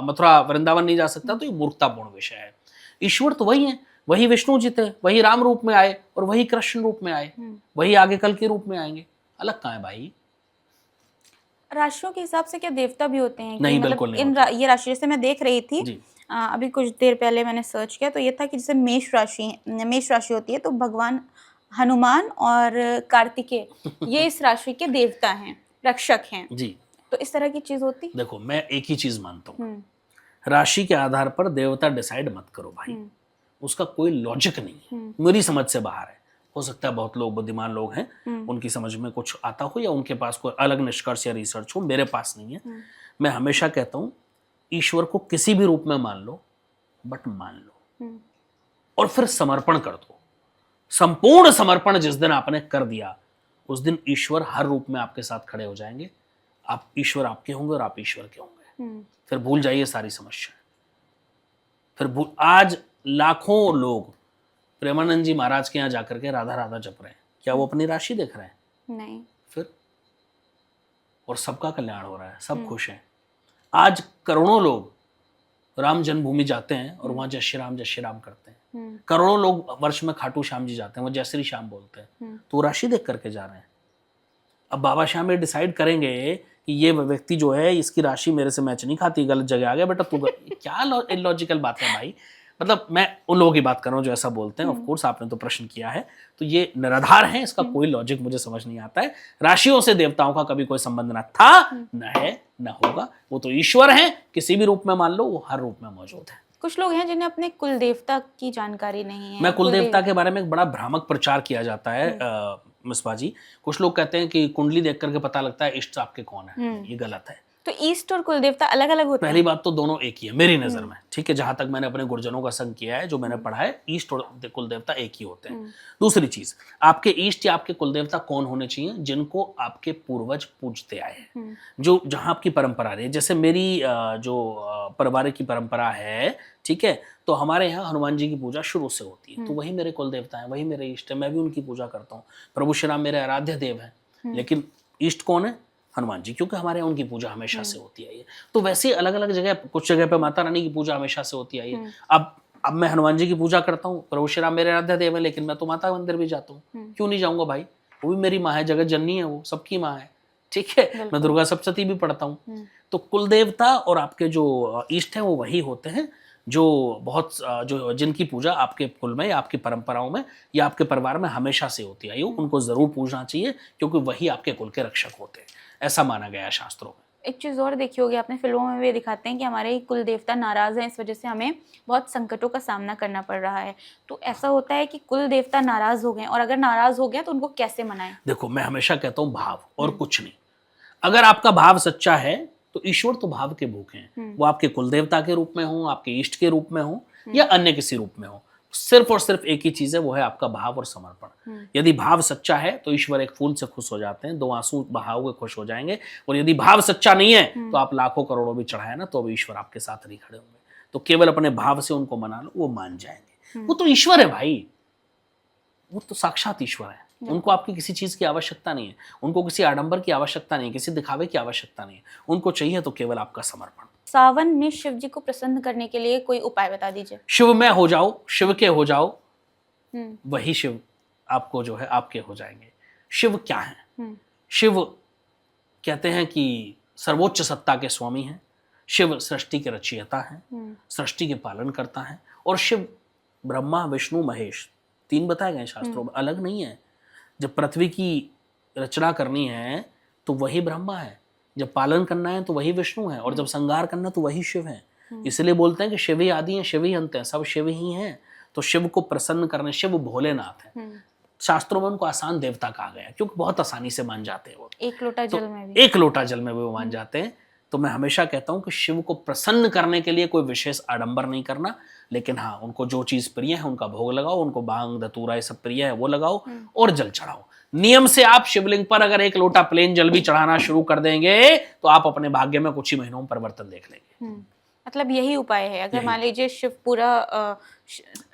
Speaker 2: मथुरा वृंदावन नहीं जा सकता, तो ये मूर्खतापूर्ण विषय है। ईश्वर तो वही है, वही विष्णु जी थे, वही राम रूप में आए और वही कृष्ण रूप में आए, वही आगे कल के रूप में आएंगे, अलग कहाँ है भाई।
Speaker 1: राशियों के हिसाब से क्या देवता भी होते हैं?
Speaker 2: नहीं,
Speaker 1: मतलब
Speaker 2: बिल्कुल नहीं
Speaker 1: ये राशि जैसे मैं देख रही थी अभी कुछ देर पहले मैंने सर्च किया तो ये था कि जैसे मेष राशि होती है तो भगवान हनुमान और कार्तिकेय ये इस राशि के देवता हैं, रक्षक हैं जी। तो इस तरह की चीज होती।
Speaker 2: देखो, मैं एक ही चीज मानता हूँ, राशि के आधार पर देवता डिसाइड मत करो भाई, उसका कोई लॉजिक नहीं है, मेरी समझ से बाहर है। हो सकता है बहुत लोग बुद्धिमान लोग हैं, उनकी समझ में कुछ आता हो या उनके पास कोई अलग निष्कर्ष या रिसर्च हो, मेरे पास नहीं है। मैं हमेशा कहता हूं ईश्वर को किसी भी रूप में मान लो, बट मान लो और फिर समर्पण कर दो। संपूर्ण समर्पण जिस दिन आपने कर दिया उस दिन ईश्वर हर रूप में आपके साथ खड़े हो जाएंगे। आप ईश्वर आपके होंगे और आप ईश्वर के होंगे। फिर भूल जाइए सारी समस्या। फिर आज लाखों लोग प्रेमानंद जी महाराज के यहाँ जाकर के राधा राधा जप रहे हैं, क्या वो अपनी राशि देख रहे हैं? नहीं। फिर और सबका कल्याण हो रहा है, सब खुश हैं। आज करोड़ों लोग राम जन्मभूमि जाते हैं और वहां जय श्री राम करते हैं। करोड़ों लोग वर्ष में खाटू श्याम जी जाते हैं, वो जय श्री श्याम बोलते हैं, तो वो राशि देख करके जा रहे हैं। अब बाबा श्याम ये डिसाइड करेंगे कि ये व्यक्ति जो है इसकी राशि मेरे से मैच नहीं खाती, गलत जगह आ गया बेटा तू। क्या इलॉजिकल बात है भाई। मतलब मैं उन लोगों की बात कर रहा हूँ जो ऐसा बोलते हैं। ऑफ कोर्स आपने तो प्रश्न किया है, तो ये निराधार है, इसका कोई लॉजिक मुझे समझ नहीं आता है। राशियों से देवताओं का कभी कोई संबंध ना था, न है, न होगा। वो तो ईश्वर है, किसी भी रूप में मान लो, वो हर रूप में मौजूद है।
Speaker 1: कुछ लोग हैं जिन्हें अपने कुल देवता की जानकारी नहीं है।
Speaker 2: मैं कुल देवता के बारे में एक बड़ा भ्रामक प्रचार किया जाता है। मिसबा जी, कुछ लोग कहते हैं कि कुंडली देख करके पता लगता है इष्ट आपके कौन है। ये गलत है।
Speaker 1: तो ईस्ट और कुल देवता अलग अलग होते
Speaker 2: पहली
Speaker 1: हैं?
Speaker 2: बात तो दोनों एक ही है मेरी नजर में, ठीक है, जहां तक मैंने अपने गुरुजनों का संग किया है, जो मैंने पढ़ा है, ईष्ट और कुल देवता एक ही होते हैं। दूसरी चीज, आपके ईष्ट या आपके कुल देवता कौन होने चाहिए? जिनको आपके पूर्वज पूजते आए हैं, जो जहां आपकी परंपरा रही है। जैसे मेरी जो परिवार की परंपरा है, ठीक है, तो हमारे यहाँ हनुमान जी की पूजा शुरू से होती है, तो वही मेरे कुल देवता है, वही मेरे इष्ट है, मैं भी उनकी पूजा करता हूँ। प्रभु श्री राम मेरे आराध्य देव हैं, लेकिन इष्ट कौन है? हनुमान जी, क्योंकि हमारे यहाँ उनकी पूजा हमेशा से होती आई है। तो वैसे अलग अलग जगह, कुछ जगह पे माता रानी की पूजा हमेशा से होती आई है। अब मैं हनुमान जी की पूजा करता हूँ, प्रभु श्री राम मेरे आराध्य देव है, लेकिन मैं तो माता मंदिर भी जाता हूँ। क्यों नहीं जाऊंगा भाई? वो भी मेरी माँ है, जगत जननी है, वो सबकी माँ है, ठीक है। मैं दुर्गा सप्तशती भी पढ़ता हूँ। तो कुल देवता और आपके जो इष्ट हैं वो वही होते हैं, जो बहुत जो जिनकी पूजा आपके कुल में या आपकी परंपराओं में या आपके परिवार में हमेशा से होती आई हो, उनको जरूर पूजना चाहिए, क्योंकि वही आपके कुल के रक्षक होते हैं, ऐसा माना गया है शास्त्रों में।
Speaker 1: एक चीज़ और देखी होगी आपने, फिल्मों में भी दिखाते हैं कि हमारे कुल देवता नाराज़ हैं, इस वजह से हमें बहुत संकटों का सामना करना पड़ रहा है। तो ऐसा होता है कि कुल देवता नाराज़ हो गए, और अगर नाराज़ हो गया तो उनको कैसे मनाएं?
Speaker 2: देखो, मैं हमेशा कहता हूँ भाव और कुछ नहीं। अगर आपका भाव सच्चा है तो ईश्वर तो भाव के भूखे हैं, वो आपके कुल देवता के रूप में हो, आपके इष्ट के रूप में हो, या अन्य किसी रूप में हो। सिर्फ और सिर्फ एक ही चीज है, वो है आपका भाव और समर्पण। यदि भाव सच्चा है तो ईश्वर एक फूल से खुश हो जाते हैं, 2 आंसू बहाओगे खुश हो जाएंगे। और यदि भाव सच्चा नहीं है तो आप लाखों करोड़ों भी चढ़ाए ना, तो भी ईश्वर आपके साथ नहीं खड़े होंगे। तो केवल अपने भाव से उनको मना लो, वो मान जाएंगे। वो तो ईश्वर है भाई, वो तो साक्षात ईश्वर है। उनको आपकी किसी चीज की आवश्यकता नहीं है, उनको किसी आडंबर की आवश्यकता नहीं है, किसी दिखावे की आवश्यकता नहीं है। उनको चाहिए तो केवल आपका समर्पण।
Speaker 1: सावन में शिव जी को प्रसन्न करने के लिए कोई उपाय बता दीजिए।
Speaker 2: शिव में हो जाओ, शिव के हो जाओ, वही शिव आपको जो है आपके हो जाएंगे। शिव क्या है? शिव कहते हैं कि सर्वोच्च सत्ता के स्वामी हैं। शिव सृष्टि के रचयिता हैं, सृष्टि के पालन करता है। और शिव ब्रह्मा विष्णु महेश 3 बताए गए शास्त्रों में, अलग नहीं है। जब पृथ्वी की रचना करनी है तो वही ब्रह्मा है, जब पालन करना है तो वही विष्णु है, और जब संहार करना तो वही शिव है। इसलिए बोलते हैं कि शिव ही आदि है, शिव ही अंत है, सब शिव ही हैं। तो शिव को प्रसन्न करने, शिव भोलेनाथ है। शास्त्रों में उनको आसान देवता कहा गया, क्योंकि बहुत आसानी से मान जाते हैं वो।
Speaker 1: एक लोटा जल में भी,
Speaker 2: 1 लोटा जल में भी वो मान जाते हैं। तो मैं हमेशा कहता हूं कि शिव को प्रसन्न करने के लिए कोई विशेष आडंबर नहीं करना, लेकिन हाँ, उनको जो चीज प्रिय है उनका भोग लगाओ, उनको भांग धतूरा ये सब प्रिय है वो लगाओ, और जल चढ़ाओ। नियम से आप शिवलिंग पर अगर 1 लोटा प्लेन जल भी चढ़ाना शुरू कर देंगे तो आप अपने भाग्य में कुछ ही महीनों में परिवर्तन देख लेंगे।
Speaker 1: मतलब यही उपाय है। अगर मान लीजिए शिव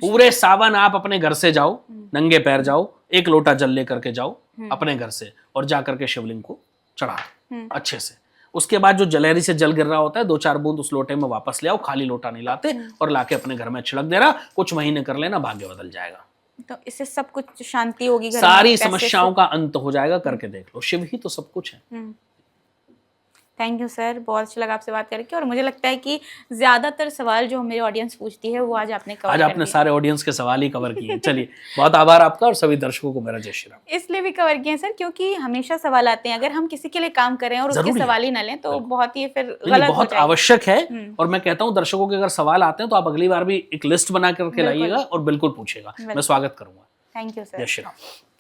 Speaker 2: पूरे सावन आप अपने घर से जाओ, नंगे पैर जाओ, 1 लोटा जल लेकर के जाओ अपने घर से, और जा करके शिवलिंग को चढ़ाओ अच्छे से। उसके बाद जो जलेहरी से जल गिर रहा होता है, 2-4 बूंद उस लोटे में वापस ले आओ, खाली लोटा नहीं लाते, और लाके अपने घर में छिड़क देना। कुछ महीने कर लेना, भाग्य बदल जाएगा।
Speaker 1: तो इससे सब कुछ शांति होगी, घर में
Speaker 2: सारी
Speaker 1: पैसे
Speaker 2: समस्याओं का अंत हो जाएगा। करके देख लो, शिव ही तो सब कुछ है।
Speaker 1: थैंक यू सर, बहुत अच्छा लगा आपसे बात करके। और मुझे लगता है कि ज्यादातर सवाल जो मेरी ऑडियंस पूछती है वो आज आपने कवर
Speaker 2: आज
Speaker 1: कर
Speaker 2: आपने
Speaker 1: दिए।
Speaker 2: सारे ऑडियंस के सवाल ही कवर किए। चलिए, बहुत आभार आपका, और सभी दर्शकों को मेरा जय श्री राम।
Speaker 1: इसलिए भी कवर किए हैं सर, क्योंकि हमेशा सवाल आते हैं, अगर हम किसी के लिए काम करें और उसके
Speaker 2: जरूरी है।
Speaker 1: सवाल ही ना लें तो बहुत ही फिर
Speaker 2: नहीं,
Speaker 1: गलत हो
Speaker 2: बहुत
Speaker 1: जाएगा।
Speaker 2: आवश्यक है। और मैं कहता हूँ दर्शकों के अगर सवाल आते हैं तो आप अगली बार भी एक लिस्ट बना करके लाइएगा और बिल्कुल पूछेगा, मैं स्वागत करूंगा।
Speaker 1: Thank you sir.
Speaker 2: जय श्री राम।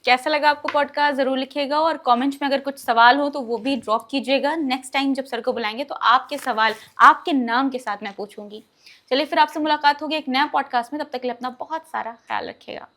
Speaker 1: कैसा लगा आपको पॉडकास्ट जरूर लिखिएगा, और कमेंट्स में अगर कुछ सवाल हो तो वो भी ड्रॉप कीजिएगा। नेक्स्ट टाइम जब सर को बुलाएंगे तो आपके सवाल आपके नाम के साथ मैं पूछूंगी। चलिए, फिर आपसे मुलाकात होगी एक नया पॉडकास्ट में। तब तक के लिए अपना बहुत सारा ख्याल रखिएगा।